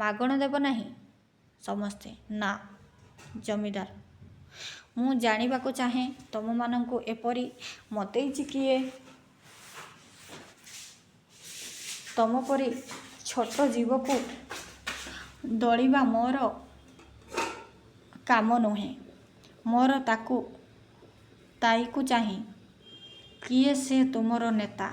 ମାଗଣ ଦେବ ନାହିଁ? ସମସ୍ତେ: ନା। ଜମିଦାର: ମୁଁ ଜାଣିବାକୁ ଚାହେଁ ତମମାନଙ୍କୁ ଏପରି ମତେଇଛି କିଏ? ତମପରି ଛୋଟ ଜୀବକୁ ଦଳିବା ମୋର କାମ ନୁହେଁ। ମୋର ତାଇକୁ ଚାହିଁ। କିଏ ସେ ତୁମର ନେତା?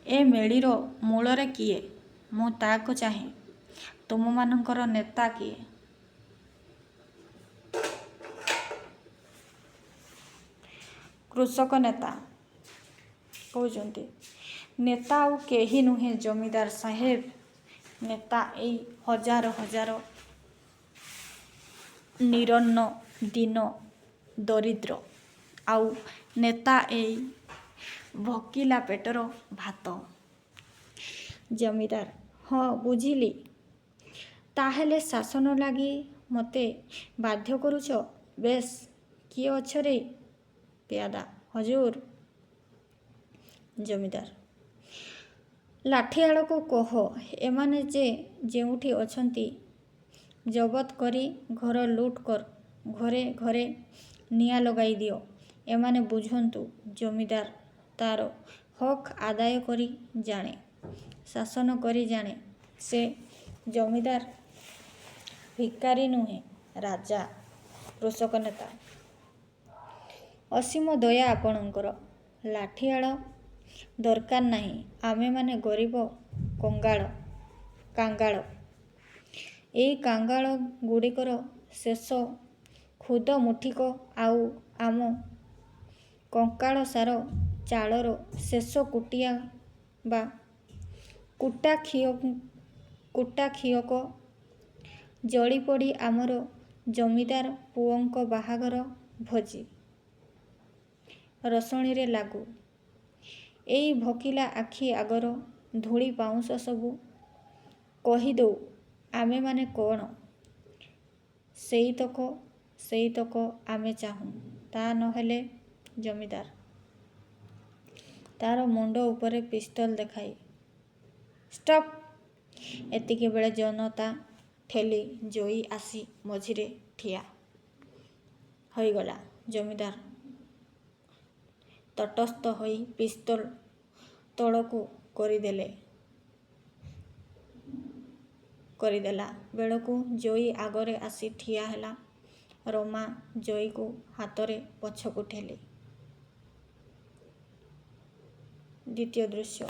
ଏ ମେଳିର ମୂଳରେ କିଏ? ମୁଁ ତାକୁ ଚାହେଁ। ତୁମମାନଙ୍କର ନେତା କିଏ? କୃଷକ ନେତା କହୁଛନ୍ତି, ନେତା ଆଉ କେହି ନୁହେଁ ଜମିଦାର ସାହେବ। ନେତା ଏଇ ହଜାର ହଜାର ନିରନ୍ନ ଦୀନ ଦରିଦ୍ର। ଆଉ ନେତା ଏଇ ଭୋକିଲା ପେଟର ଭାତ। ଜମିଦାର: ହଁ, ବୁଝିଲି। ତାହେଲେ ଶାସନ ଲାଗି ମୋତେ ବାଧ୍ୟ କରୁଛ? ବେଶ୍, କିଏ ଅଛରେ ପ୍ୟାଦା ହଜୁର? ଜମିଦାର: ଲାଠିଆଳକୁ କହ, ଏମାନେ ଯେ ଯେଉଁଠି ଅଛନ୍ତି ଜବତ କରି ଘର ଲୁଟ କର, ଘରେ ଘରେ ନିଆଁ ଲଗାଇ ଦିଅ। ଏମାନେ ବୁଝନ୍ତୁ। ଜମିଦାର ତାର ହକ୍ ଆଦାୟ କରି ଜାଣେ, ଶାସନ କରି ଜାଣେ। ସେ ଜମିଦାର, ଭିକାରୀ ନୁହେଁ, ରାଜା। କୃଷକ ନେତା: ଅସୀମ ଦୟା ଆପଣଙ୍କର। ଲାଠିଆଳ ଦରକାର ନାହିଁ। ଆମେମାନେ ଗରିବ କାଙ୍ଗାଳ। ଏଇ କାଙ୍ଗାଳଗୁଡ଼ିକର ଶେଷ ଖୁଦ ମୁଠିକ ଆଉ ଆମ କଙ୍କାଳସାର ଚାଳର ଶେଷ କୁଟିଆ ବା କୁଟାଖିଅକ ଜଳିପୋଡ଼ି ଆମର ଜମିଦାର ପୁଅଙ୍କ ବାହାଘର ଭୋଜି ରୋଷଣୀରେ ଲାଗୁ। ଏଇ ଭୋକିଲା ଆଖି ଆଗର ଧୂଳି ପାଉଁଶ ସବୁ କହିଦଉ ଆମେମାନେ କ'ଣ? ସେଇତକ ଆମେ ଚାହୁଁ। ତା ନହେଲେ? ଜମିଦାର ତାର ମୁଣ୍ଡ ଉପରେ ପିସ୍ତଲ ଦେଖାଇ, ଷ୍ଟପ୍। ଏତିକିବେଳେ ଜନତା ଠେଲି ଜୋଇ ଆସି ମଝିରେ ଠିଆ ହୋଇଗଲା। ଜମିଦାର ତଟସ୍ଥ ହୋଇ ପିସ୍ତଲ ତଳକୁ କରିଦେଲା ବେଳକୁ ଜୋଇ ଆଗରେ ଆସି ଠିଆ ହେଲା। ରମା ଜୋଇକୁ ହାତରେ ପଛକୁ ଠେଲି। ଦ୍ୱିତୀୟ ଦୃଶ୍ୟ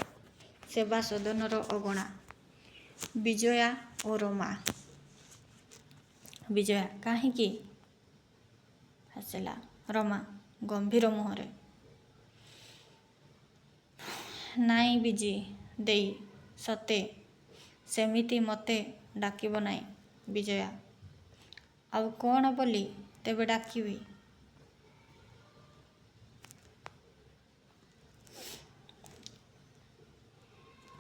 ସେବା ସଦନର ଅଗଣା। ବିଜୟା ଓ ରମା। ବିଜୟା କାହିଁକି ହସିଲା। ରମା ଗମ୍ଭୀର ମୁହଁରେ, ନାଇଁ ବିଜୀ ଦେଈ, ସତେ ସେମିତି ମତେ ଡାକିବ ନାଇଁ। ବିଜୟା: ଆଉ କ'ଣ ବୋଲି ତେବେ ଡାକିବି?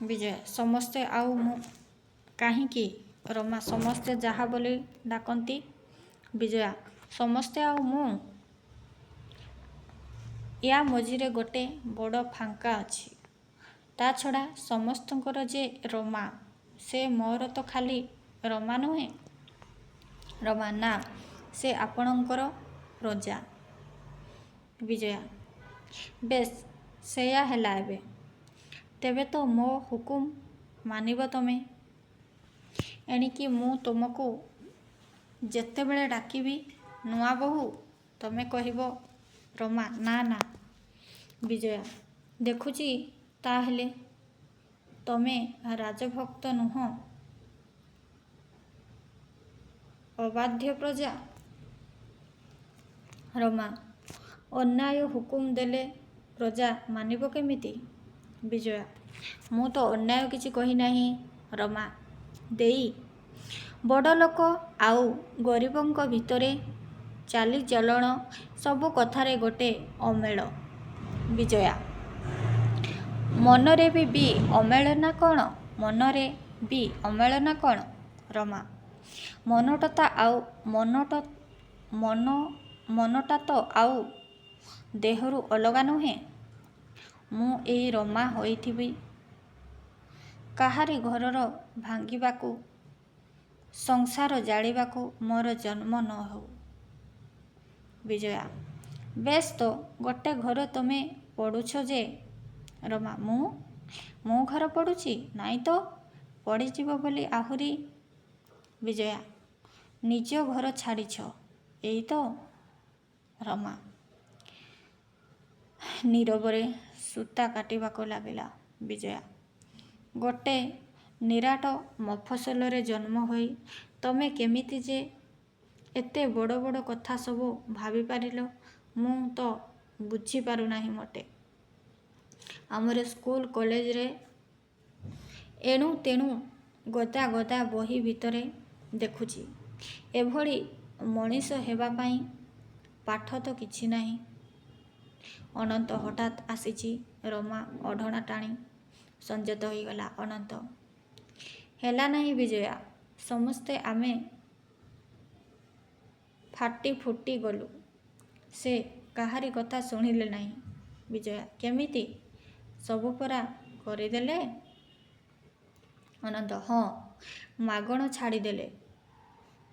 ବିଜୟା: ସମସ୍ତେ ଆଉ ମୁଁ କାହିଁକି? ରମା: ସମସ୍ତେ ଯାହା ବୋଲି ଡାକନ୍ତି। ବିଜୟା: ସମସ୍ତେ ଆଉ ମୁଁ? या मझिरे गोटे बड़ फांका अछि। ता छड़ा समस्तଙ୍କର जे रमा, से मोर तो खाली रमा नुहे। रमा ना, से आपणकर प्रजा। विजया बेश सेया हेला एबे। तेबे तो मो हुकुम मानिब तमे। एणिकी मु तुमको जेतेबेले डाकिबी नुआ बहु, तमे कहिब रमा ना ना। विजया देखुची ताहेले तमे राजभक्त नुह, अबाध्य प्रजा। रमा अन्याय हुकुम देले प्रजा मानिब केमिति। विजया मु तो अन्याय किछि कहि नाही। रमा देई बड़ लोक आउ गरीबଙ୍କ भितरे चाली चलन सब कथारे गोटे अमेଳ। विजया मनरे भी अमेଳ ना कଣ? मनरे भी अमेଳ ना कଣ? रमा मनटा ତ ଆଉ ଦେହରୁ ଅଲଗା ନୁହେଁ। ମୁଁ ଏଇ रमा ହୋଇଥିବି, କାହାରି ଘରର ଭାଙ୍ଗିବାକୁ, ସଂସାର ଜାଳିବାକୁ ମୋର ଜନ୍ମ ନ ହେଉ। ବିଜୟା ବେଶ ତ ଗୋଟେ ଘର ତମେ ପଡ଼ୁଛ ଯେ। रमा ମୁଁ ଘର ପଡ଼ୁଛି ନାଇଁ ତ, ପଡ଼ିଯିବ ବୋଲି ଆହୁରି। ବିଜୟା ନିଜ ଘର ଛାଡ଼ିଛ ଏଇ ତ। रमा ନୀରବରେ ସୂତା କାଟିବାକୁ ଲାଗିଲା। ବିଜୟା ଗୋଟେ ନିରାଟ ମଫସଲରେ ଜନ୍ମ ହୋଇ ତମେ କେମିତି ଯେ ଏତେ ବଡ଼ ବଡ଼ କଥା ସବୁ ଭାବିପାରିଲ, ମୁଁ ତ ବୁଝିପାରୁନାହିଁ ମୋଟେ। ଆମର ସ୍କୁଲ କଲେଜରେ ଏଣୁ ତେଣୁ ଗଦା ଗଦା ବହି ଭିତରେ ଦେଖୁଛି, ଏଭଳି ମଣିଷ ହେବା ପାଇଁ ପାଠ ତ କିଛି ନାହିଁ। ଅନନ୍ତ ହଠାତ୍ ଆସିଛି। रमा ଓଢ଼ଣା ଟାଣି ସଂଯତ ହୋଇଗଲା। ଅନନ୍ତ ହେଲା ନାହିଁ ବିଜୟା, ସମସ୍ତେ ଆମେ ଫାଟି ଫୁଟି ଗଲୁ। ସେ କାହାରି କଥା ଶୁଣିଲେ ନାହିଁ। ବିଜୟା କେମିତି? ସବୁ ପରା କରିଦେଲେ। ଅନନ୍ତ ହଁ, ମାଗଣ ଛାଡ଼ିଦେଲେ।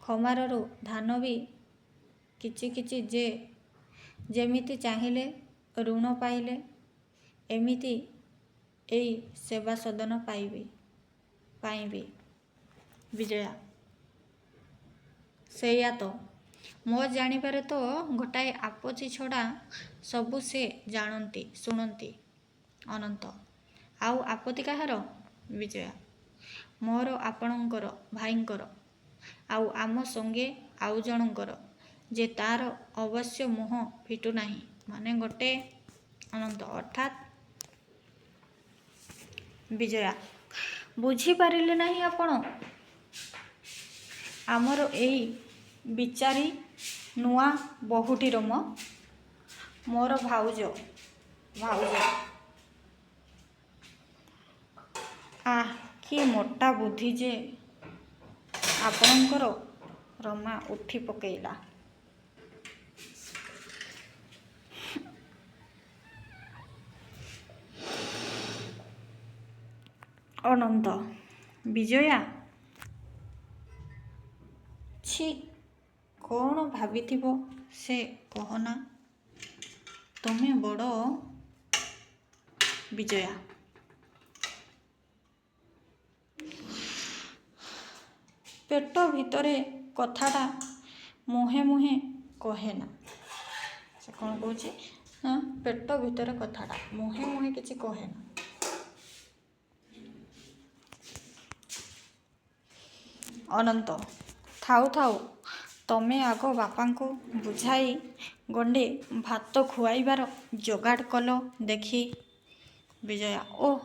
ଖମାରରୁ ଧାନ ବି କିଛି କିଛି ଯେମିତି ଚାହିଁଲେ ଋଣ ପାଇଲେ, ଏମିତି ଏଇ ସେବା ସଦନ ପାଇବି। ବିଜୟା ସେଇଆ ତ, ମୋ ଜାଣିବାରେ ତ ଗୋଟାଏ ଆପୋଛି ଛଡ଼ା ସବୁ ସେ ଜାଣନ୍ତି ଶୁଣନ୍ତି। ଅନନ୍ତ ଆଉ ଆପତ୍ତି କାହାର? ବିଜୟା ମୋର, ଆପଣଙ୍କର, ଭାଇଙ୍କର, ଆଉ ଆମ ସଙ୍ଗେ ଆଉ ଜଣଙ୍କର ଯେ ତାର ଅବଶ୍ୟ ମୁହଁ ଫିଟୁନାହିଁ ମାନେ ଗୋଟେ। ଅନନ୍ତ ଅର୍ଥାତ୍? ବିଜୟା ବୁଝିପାରିଲେ ନାହିଁ ଆପଣ? ଆମର ଏଇ ବିଚାରୀ ନୂଆ ବୋହୂଟିର ମ, ମୋର ଭାଉଜ। ଆଃ କି ମୋଟା ବୁଦ୍ଧି ଯେ ଆପଣଙ୍କର। रमा ଉଠି ପକେଇଲା। ଅନନ୍ତ ବିଜୟା ଛି, କ'ଣ ଭାବିଥିବ ସେ କହନା, ତମେ ବଡ଼। ବିଜୟା ପେଟ ଭିତରେ କଥାଟା ମୁହେଁ ମୁହେଁ କହେନା। ସେ କ'ଣ କହୁଛି ନା, ପେଟ ଭିତରେ କଥାଟା ମୁହେଁ ମୁହେଁ କିଛି କହେନା। ଅନନ୍ତ ଥାଉ ଥାଉ, ତମେ ଆଗ ବାପାଙ୍କୁ ବୁଝାଇ ଗଣ୍ଡେ ଭାତ ଖୁଆଇବାର ଯୋଗାଡ଼ କଲ ଦେଖି। ବିଜୟା ଓଃ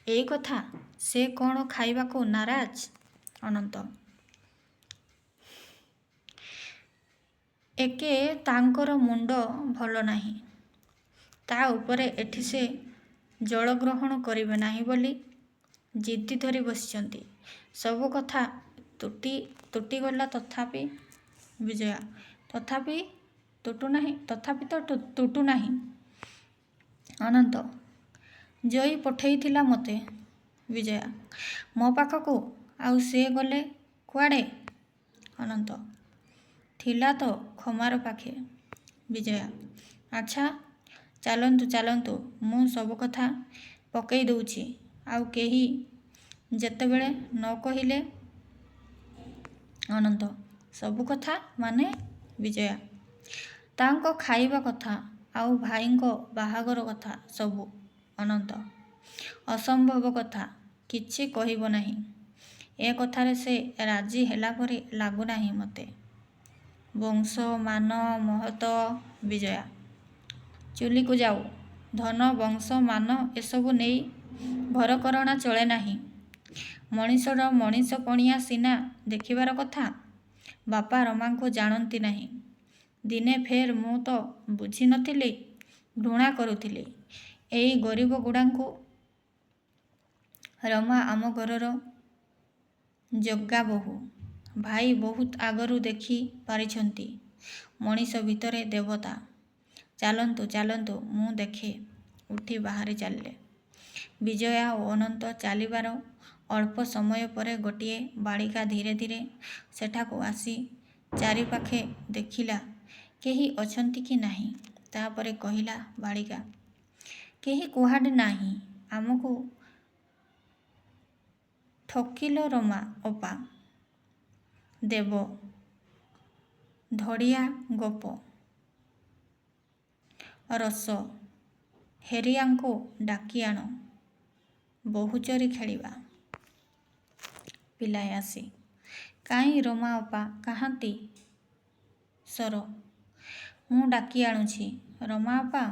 ଏଇ କଥା, ସେ କ'ଣ ଖାଇବାକୁ ନାରାଜ? ଅନନ୍ତ ଏକେ ତାଙ୍କର ମୁଣ୍ଡ ଭଲ ନାହିଁ, ତା ଉପରେ ଏଠି ସେ ଜଳଗ୍ରହଣ କରିବେ ନାହିଁ ବୋଲି ଜିଦି ଧରି ବସିଛନ୍ତି। ସବୁ କଥା ତୁଟିଗଲା ତଥାପି। ବିଜୟା ତଥାପି ତ ତୁଟୁନାହିଁ। ଅନନ୍ତ ଜୟୀ ପଠେଇଥିଲା ମୋତେ। ବିଜୟା ମୋ ପାଖକୁ। ଆଉ ସେ ଗଲେ କୁଆଡ଼େ? ଅନନ୍ତ ଥିଲା ତ ଖମାର ପାଖେ। ବିଜୟା ଆଚ୍ଛା, ଚାଲନ୍ତୁ ଚାଲନ୍ତୁ, ମୁଁ ସବୁ କଥା ପକେଇ ଦଉଛି। ଆଉ କେହି ଯେତେବେଳେ ନ କହିଲେ। ଅନନ୍ତ ସବୁ କଥା ମାନେ? ବିଜୟା ତାଙ୍କ ଖାଇବା କଥା ଆଉ ଭାଇଙ୍କ ବାହାଘର କଥା ସବୁ। ଅନନ୍ତ ଅସମ୍ଭବ କଥା, କିଛି କହିବ ନାହିଁ। ଏ କଥାରେ ସେ ରାଜି ହେଲା ପରି ଲାଗୁନାହିଁ ମୋତେ। ବଂଶ ମାନ ମହତ। ବିଜୟା ଚୁଲିକୁ ଯାଉ। ଧନ ବଂଶ ମାନ ଏସବୁ ନେଇ ଘରକରଣା ଚଳେ ନାହିଁ। ମଣିଷର ମଣିଷପଣିଆ ସିନା ଦେଖିବାର କଥା। ବାପା ରମାଙ୍କୁ ଜାଣନ୍ତି ନାହିଁ। ଦିନେ ଫେର ମୁଁ ତ ବୁଝି ନଥିଲି, ଘୃଣା କରୁଥିଲି ଏଇ ଗରିବ ଗୁଡ଼ାଙ୍କୁ। ରମା ଆମ ଘରର ଜଗା ବୋହୂ। ଭାଇ ବହୁତ ଆଗରୁ ଦେଖି ପାରିଛନ୍ତି ମଣିଷ ଭିତରେ ଦେବତା। ଚାଲନ୍ତୁ ଚାଲନ୍ତୁ, ମୁଁ ଦେଖେ। ଉଠି ବାହାରି ଚାଲିଲେ। ବିଜୟା ଓ ଅନନ୍ତ ଚାଲିବାର ଅଳ୍ପ ସମୟ ପରେ ଗୋଟିଏ ବାଳିକା ଧୀରେ ଧୀରେ ସେଠାକୁ ଆସି ଚାରିପାଖେ ଦେଖିଲା କେହି ଅଛନ୍ତି କି ନାହିଁ। ତାପରେ କହିଲା, ବାଳିକା କେହି କୁଆଡ଼େ ନାହିଁ। ଆମକୁ ଠକିଲ ରମା ଅପା। ଦେବ ଧଡ଼ିଆ ଗୋପ ରସ ହେରିଆଙ୍କୁ ଡାକି ଆଣ, ବୋହୂଚୋରୀ ଖେଳିବା। ପିଲାଏ ଆସି କାହିଁ ରମା ଅପା କାହାନ୍ତି? ସର ମୁଁ ଡାକି ଆଣୁଛି। ରମା ଅପା।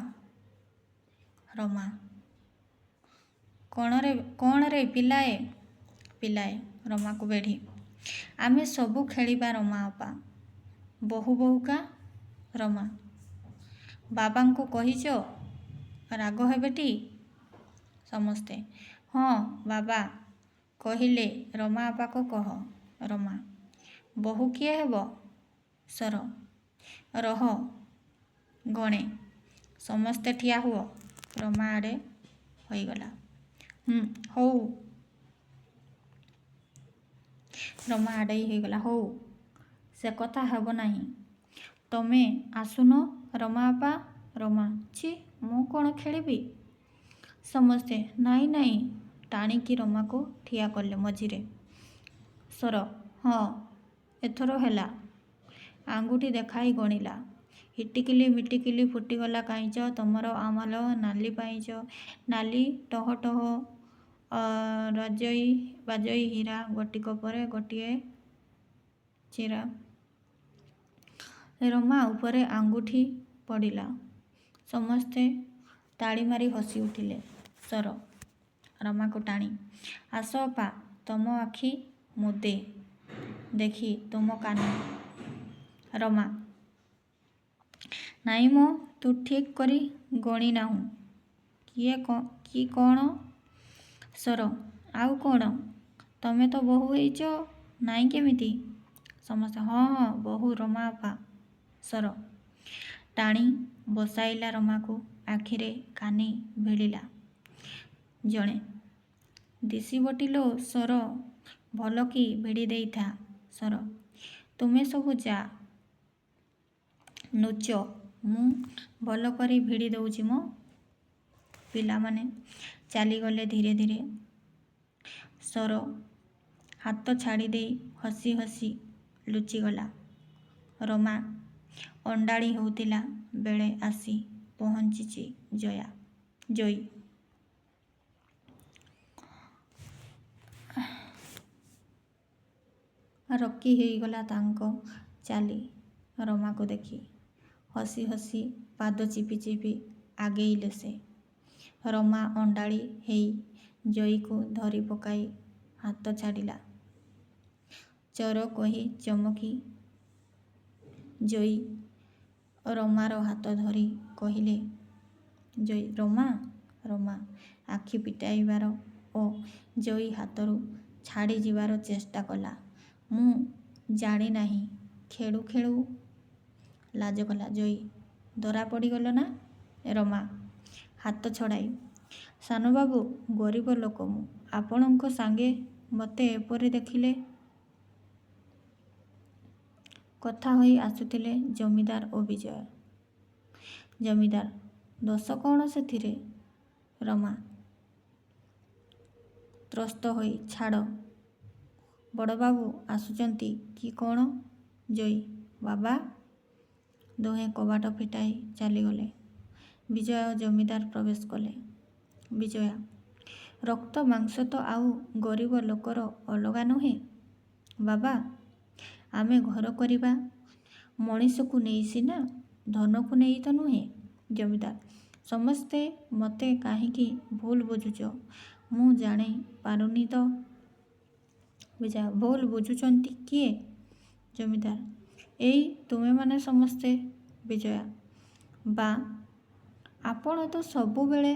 ରମା କଣରେ ପିଲାଏ? ପିଲାଏ ରମାକୁ ବେଢ଼ି ଆମେ ସବୁ ଖେଳିବା ରମା ଅପା। ବୋହୂ ବୋହୂକା। ରମା ବାବାଙ୍କୁ କହିଛ ରାଗ ହେବେଟି? ସମସ୍ତେ ହଁ ବାବା କହିଲେ ରମା ଅପାକୁ କହ। ରମା ବୋହୂ କିଏ ହେବ? ସର ରହ ଗଣେ। ସମସ୍ତେ ଠିଆ ହୁଅ। ରମା ଆଡ଼େ ହୋଇଗଲା। ହଉ। ରମା ଆଡ଼େଇ ହୋଇଗଲା। ହଉ, ସେ କଥା ହେବ ନାହିଁ। ତମେ ଆସୁନ ରମା ଅପା। ରମା ଛି, ମୁଁ କ'ଣ ଖେଳିବି? ସମସ୍ତେ ନାଇଁ ନାଇଁ, ଟାଣିକି ରମାକୁ ଠିଆ କଲେ ମଝିରେ। ସର ହଁ, ଏଥର ହେଲା। ଆଙ୍ଗୁଠି ଦେଖାଇ ଗଣିଲା। ଇଟିକିଲି ମିଟିକିଲି ଫୁଟିଗଲା କାଇଁଚ ତମର ଆମଲ ନାଲି ପାଇଁଚ ନାଲି ଟହ ଟହ ରାଜଇ ବାଜଇ ହୀରା ଗୋଟିକ ପରେ ଗୋଟିଏ ଚିରା। ରମା ଉପରେ ଆଙ୍ଗୁଠି ପଡ଼ିଲା। ସମସ୍ତେ ତାଳି ମାରି ହସି ଉଠିଲେ। ସର ରମାକୁ ଟାଣି ଆସ ଅପା, ତମ ଆଖି ମୁଦେ ଦେଖି ତୁମ କାନି। ରମା ନାଇଁ ମ, ତୁ ଠିକ୍ କରି ଗଣି ନାହୁଁ। କି କ'ଣ? ସର ଆଉ କ'ଣ? ତମେ ତ ବୋହୂ ହେଇଛ ନାଇଁ କେମିତି? ସମସ୍ତେ ହଁ ହଁ, ବୋହୂ ରମା ଅପା। ସର ଟାଣି ବସାଇଲା ରମାକୁ। ଆଖିରେ କାନି ଭିଡ଼ିଲା। ଜଣେ ଦିଶିବଟି ଲୋ ସର, ଭଲକି ଭିଡ଼ି ଦେଇଥା। ସର ତୁମେ ସବୁ ଯା ନୁଚ, ମୁଁ ଭଲ କରି ଭିଡ଼ି ଦଉଛି ମ। ପିଲାମାନେ ଚାଲିଗଲେ ଧୀରେ ଧୀରେ। ସର ହାତ ଛାଡ଼ି ଦେଇ ହସି ହସି ଲୁଚିଗଲା। ରମା ଅଣ୍ଡାଳି ହେଉଥିଲା ବେଳେ ଆସି ପହଞ୍ଚିଛି ଜୟୀ। ରକି ହେଇଗଲା ତାଙ୍କ ଚାଲି। ରମାକୁ ଦେଖି ହସି ହସି ପାଦ ଚିପି ଚିପି ଆଗେଇଲେ ସେ। ରମା ଅଣ୍ଡାଳି ହେଇ ଜୟୀକୁ ଧରି ପକାଇ ହାତ ଛାଡ଼ିଲା। ଚୋର କହି ଚମକି ଜୟୀ ରମାର ହାତ ଧରି କହିଲେ, ଜୟୀ ରମା। ରମା ଆଖି ଫିଟାଇବାର ଓ ଜୟୀ ହାତରୁ ଛାଡ଼ି ଯିବାର ଚେଷ୍ଟା କଲା। ମୁଁ ଜାଣି ନାହିଁ। ଖେଳୁ ଖେଳୁ ଲାଜ କଲା। ଜୟୀ ଧରା ପଡ଼ିଗଲ ନା? ରମା ହାତ ଛଡ଼ାଇ। ସାନବାବୁ, ଗରିବ ଲୋକ ମୁଁ, ଆପଣଙ୍କ ସାଙ୍ଗେ ମୋତେ ଏପରି ଦେଖିଲେ। କଥା ହୋଇ ଆସୁଥିଲେ ଜମିଦାର ଓ ବିଜୟା। ଜମିଦାର, ଦୋଷ କ'ଣ ସେଥିରେ? ରମା ତ୍ରସ୍ତ ହୋଇ, ଛାଡ଼, ବଡ଼ବାବୁ ଆସୁଛନ୍ତି କି କ'ଣ? ଜୟୀ, ବାବା। ଦୁହେଁ କବାଟ ଫିଟାଇ ଚାଲିଗଲେ। ବିଜୟା ଓ ଜମିଦାର ପ୍ରବେଶ କଲେ। ବିଜୟା, ରକ୍ତ ମାଂସ ତ ଆଉ ଗରିବ ଲୋକର ଅଲଗା ନୁହେଁ। ବାବା, ଆମେ ଘର କରିବା ମଣିଷକୁ ନେଇ ସିନା, ଧନକୁ ନେଇ ତ ନୁହେଁ। ଜମିଦାର, ସମସ୍ତେ ମୋତେ କାହିଁକି ଭୁଲ ବୁଝୁଛ ମୁଁ ଜାଣି ପାରୁନି ତ। ବିଜୟା, ଭୁଲ ବୁଝୁଛନ୍ତି କିଏ? ଜମିଦାର, ଏଇ ତୁମେମାନେ ସମସ୍ତେ। ବିଜୟା, ବା, ଆପଣ ତ ସବୁବେଳେ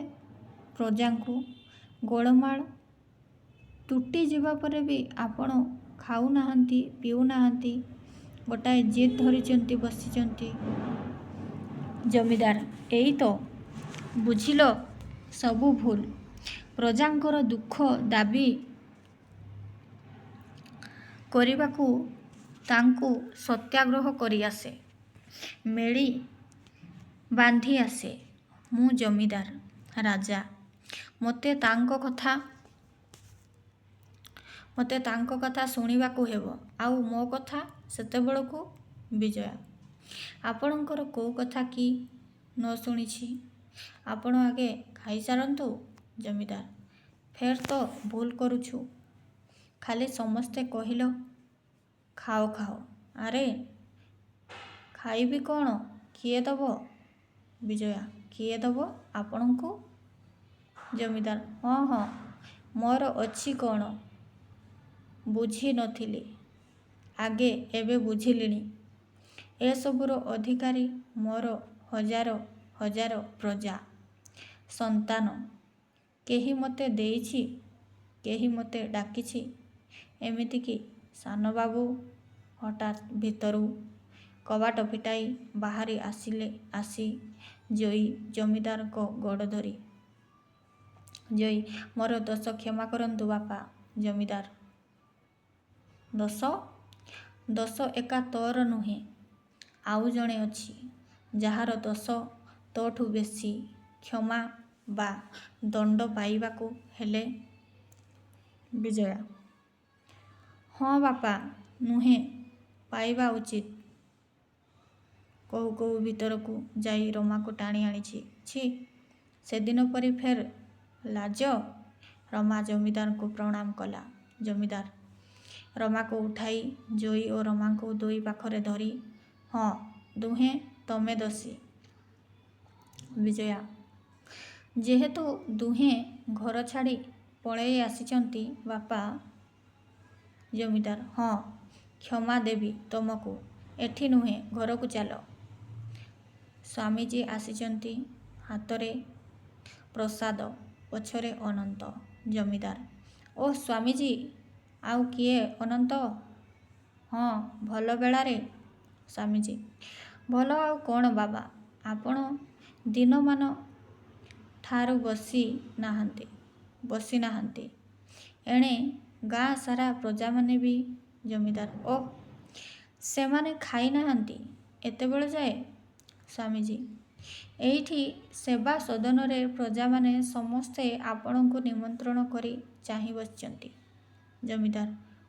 ପ୍ରଜାଙ୍କୁ ଗୋଳମାଳ, ତୁଟି ଯିବା ପରେ ବି ଆପଣ ଖାଉନାହାନ୍ତି, ପିଉନାହାନ୍ତି, ଗୋଟାଏ ଜିଦ୍ ଧରିଛନ୍ତି ବସିଛନ୍ତି। ଜମିଦାର, ଏଇ ତ, ବୁଝିଲ, ସବୁ ଭୁଲ। ପ୍ରଜାଙ୍କର ଦୁଃଖ ଦାବି କରିବାକୁ ତାଙ୍କୁ ସତ୍ୟାଗ୍ରହ କରି ଆସେ, ମେଳି ବାନ୍ଧି ଆସେ। ମୁଁ ଜମିଦାର, ରାଜା, ମୋତେ ତାଙ୍କ କଥା ଶୁଣିବାକୁ ହେବ। ଆଉ ମୋ କଥା ସେତେବେଳକୁ। ବିଜୟା, ଆପଣଙ୍କର କୋଉ କଥା କି ନ ଶୁଣିଛି? ଆପଣ ଆଗେ ଖାଇସାରନ୍ତୁ। ଜମିଦାର, ଫେର ତ ଭୁଲ କରୁଛୁ। ଖାଲି ସମସ୍ତେ କହିଲ ଖାଅ ଖାଅ। ଆରେ ଖାଇବି କ'ଣ? କିଏ ଦବ? ବିଜୟା, କିଏ ଦବ ଆପଣଙ୍କୁ? ଜମିଦାର, ହଁ ହଁ, ମୋର ଅଛି କ'ଣ? ବୁଝି ନଥିଲି ଆଗେ, ଏବେ ବୁଝିଲିଣି। ଏସବୁର ଅଧିକାରୀ ମୋର ହଜାର ହଜାର ପ୍ରଜା, ସନ୍ତାନ। କେହି ମୋତେ ଦେଇଛି, କେହି ମୋତେ ଡାକିଛି। ଏମିତିକି ସାନବାବୁ ହଠାତ୍ ଭିତରୁ କବାଟ ଫିଟାଇ ବାହାରି ଆସି ଜୟୀ ଜମିଦାରଙ୍କ ଗୋଡ଼ ଧରି। ଜୟୀ, ମୋର ଦୋଷ କ୍ଷମା କରନ୍ତୁ ବାପା। ଜମିଦାର, ଦୋଷ? ଦୋଷ ଏକା ତୋର ନୁହେଁ, ଆଉ ଜଣେ ଅଛି, ଯାହାର ଦୋଷ ତୋଠୁ ବେଶୀ। କ୍ଷମା ବା ଦଣ୍ଡ ପାଇବାକୁ ହେଲେ। ବିଜୟା, ହଁ ବାପା, ନୁହେଁ, ପାଇବା ଉଚିତ। କହୁ କହୁ ଭିତରକୁ ଯାଇ ରମାକୁ ଟାଣି ଆଣିଛି। ଛି, ସେଦିନ ପରି ଫେର ଲାଜ? ରମା ଜମିଦାରଙ୍କୁ ପ୍ରଣାମ କଲା। ଜମିଦାର ରମାକୁ ଉଠାଇ ଜୟୀ ଓ ରମାଙ୍କୁ ଦୁଇ ପାଖରେ ଧରି, ହଁ, ଦୁହେଁ ତମେ ଦୋଷୀ। ବିଜୟା, ଯେହେତୁ ଦୁହେଁ ଘର ଛାଡ଼ି ପଳେଇ ଆସିଛନ୍ତି ବାପା। ଜମିଦାର, ହଁ, କ୍ଷମା ଦେବି ତମକୁ। ଏଠି ନୁହେଁ, ଘରକୁ ଚାଲ। ସ୍ୱାମୀଜୀ ଆସିଛନ୍ତି, ହାତରେ ପ୍ରସାଦ, ପଛରେ ଅନନ୍ତ। ଜମିଦାର, ଓଃ ସ୍ୱାମୀଜୀ, ଆଉ କିଏ ଅନନ୍ତ? ହଁ, ଭଲ ବେଳାରେ। ସ୍ୱାମୀଜୀ, ଭଲ ଆଉ କ'ଣ ବାବା, ଆପଣ ଦିନମାନ ଠାରୁ ବସି ନାହାନ୍ତି। ଏଣେ ଗାଁ ସାରା ପ୍ରଜାମାନେ ବି। ଜମିଦାର, ଓଃ, ସେମାନେ ଖାଇ ନାହାନ୍ତି ଏତେବେଳ ଯାଏ। ସ୍ୱାମୀଜୀ, ଏଇଠି ସେବା ସଦନରେ ପ୍ରଜାମାନେ ସମସ୍ତେ ଆପଣଙ୍କୁ ନିମନ୍ତ୍ରଣ କରି ଚାହିଁ ବସିଛନ୍ତି। ଜମିଦାର,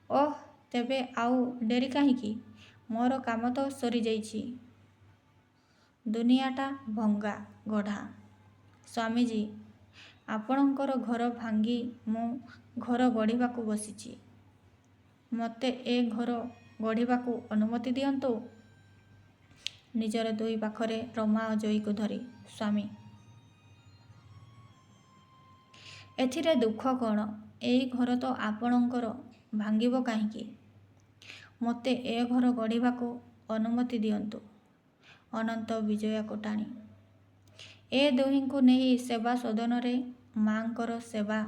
ଓଃ, ତେବେ ଆଉ ଡେରି କାହିଁକି? ମୋର କାମ ତ ସରିଯାଇଛି। ଦୁନିଆଟା ଭଙ୍ଗା ଗଢ଼ା। ସ୍ୱାମୀଜୀ, ଆପଣଙ୍କର ଘର ଭାଙ୍ଗି ମୁଁ ଘର ଗଢ଼ିବାକୁ ବସିଛି। ମୋତେ ଏ ଘର ଗଢ଼ିବାକୁ ଅନୁମତି ଦିଅନ୍ତୁ। ନିଜର ଦୁଇ ପାଖରେ ରମା ଓ ଜୟୀକୁ ଧରି। ସ୍ୱାମୀ, ଏଥିରେ ଦୁଃଖ କ'ଣ? ଏଇ ଘର ତ ଆପଣଙ୍କର, ଭାଙ୍ଗିବ କାହିଁକି? ମୋତେ ଏ ଘର ଗଢ଼ିବାକୁ ଅନୁମତି ଦିଅନ୍ତୁ। ଅନନ୍ତ ବିଜୟାକୁ ଟାଣି। ଏ ଦୁହିଁଙ୍କୁ ନେଇ ସେବା ସଦନରେ ମା'ଙ୍କର ସେବା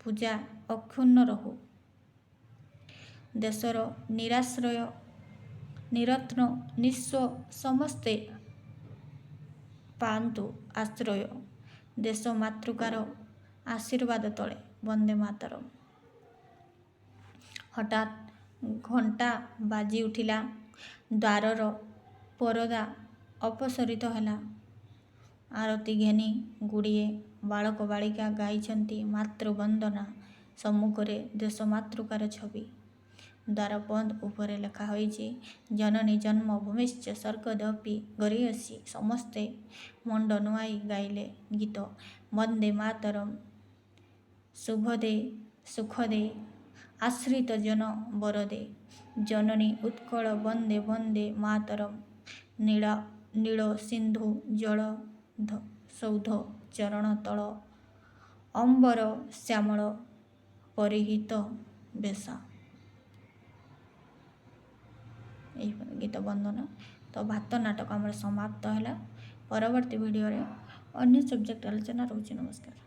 ପୂଜା ଅକ୍ଷୁଣ୍ଣ ରହୁ। ଦେଶର ନିରାଶ୍ରୟ, ନିରତ୍ନ, ନିଃସ୍ୱ ସମସ୍ତେ ପାଆନ୍ତୁ ଆଶ୍ରୟ। ଦେଶ ମାତୃକାର ଆଶୀର୍ବାଦ ତଳେ ବନ୍ଦେ ମାତରମ୍। ହଠାତ୍ ଘଣ୍ଟା ବାଜି ଉଠିଲା। ଦ୍ୱାରର ପରଦା ଅପସରିତ ହେଲା। ଆରତି ଘେନି ଗୁଡ଼ିଏ ବାଳକ ବାଳିକା ଗାଇଛନ୍ତି ମାତୃବନ୍ଦନା। ସମ୍ମୁଖରେ ଦେଶ ମାତୃକାର ଛବି। ଦ୍ୱାର ବନ୍ଦ ଉପରେ ଲେଖା ହୋଇଛି ଜନନୀ ଜନ୍ମଭୂମିଶ୍ଚ ସ୍ୱର୍ଗଦପି ଗରୀୟସୀ। ସମସ୍ତେ ମୁଣ୍ଡ ନୁଆଁଇ ଗାଇଲେ ଗୀତ ବନ୍ଦେ ମାତରମ୍। ଶୁଭଦେ ସୁଖଦେ ଆଶ୍ରିତ ଜନ ବରଦେ। ଜନନୀ ଉତ୍କଳ ବନ୍ଦେ ବନ୍ଦେ ମାତରମ୍। ନୀଳ ସିନ୍ଧୁ ଜଳ ସୌଧ ଚରଣ ତଳ। ଅମ୍ବର ଶ୍ୟାମଳ ପରିହିତ ବେଶା। ଏହିପରି ଗୀତ ବନ୍ଦନା। ତ ଭାତ ନାଟକ ଆମର ସମାପ୍ତ ହେଲା। ପରବର୍ତ୍ତୀ ଭିଡ଼ିଓରେ ଅନ୍ୟ ସବଜେକ୍ଟ ଆଲୋଚନା ରହୁଛି। ନମସ୍କାର।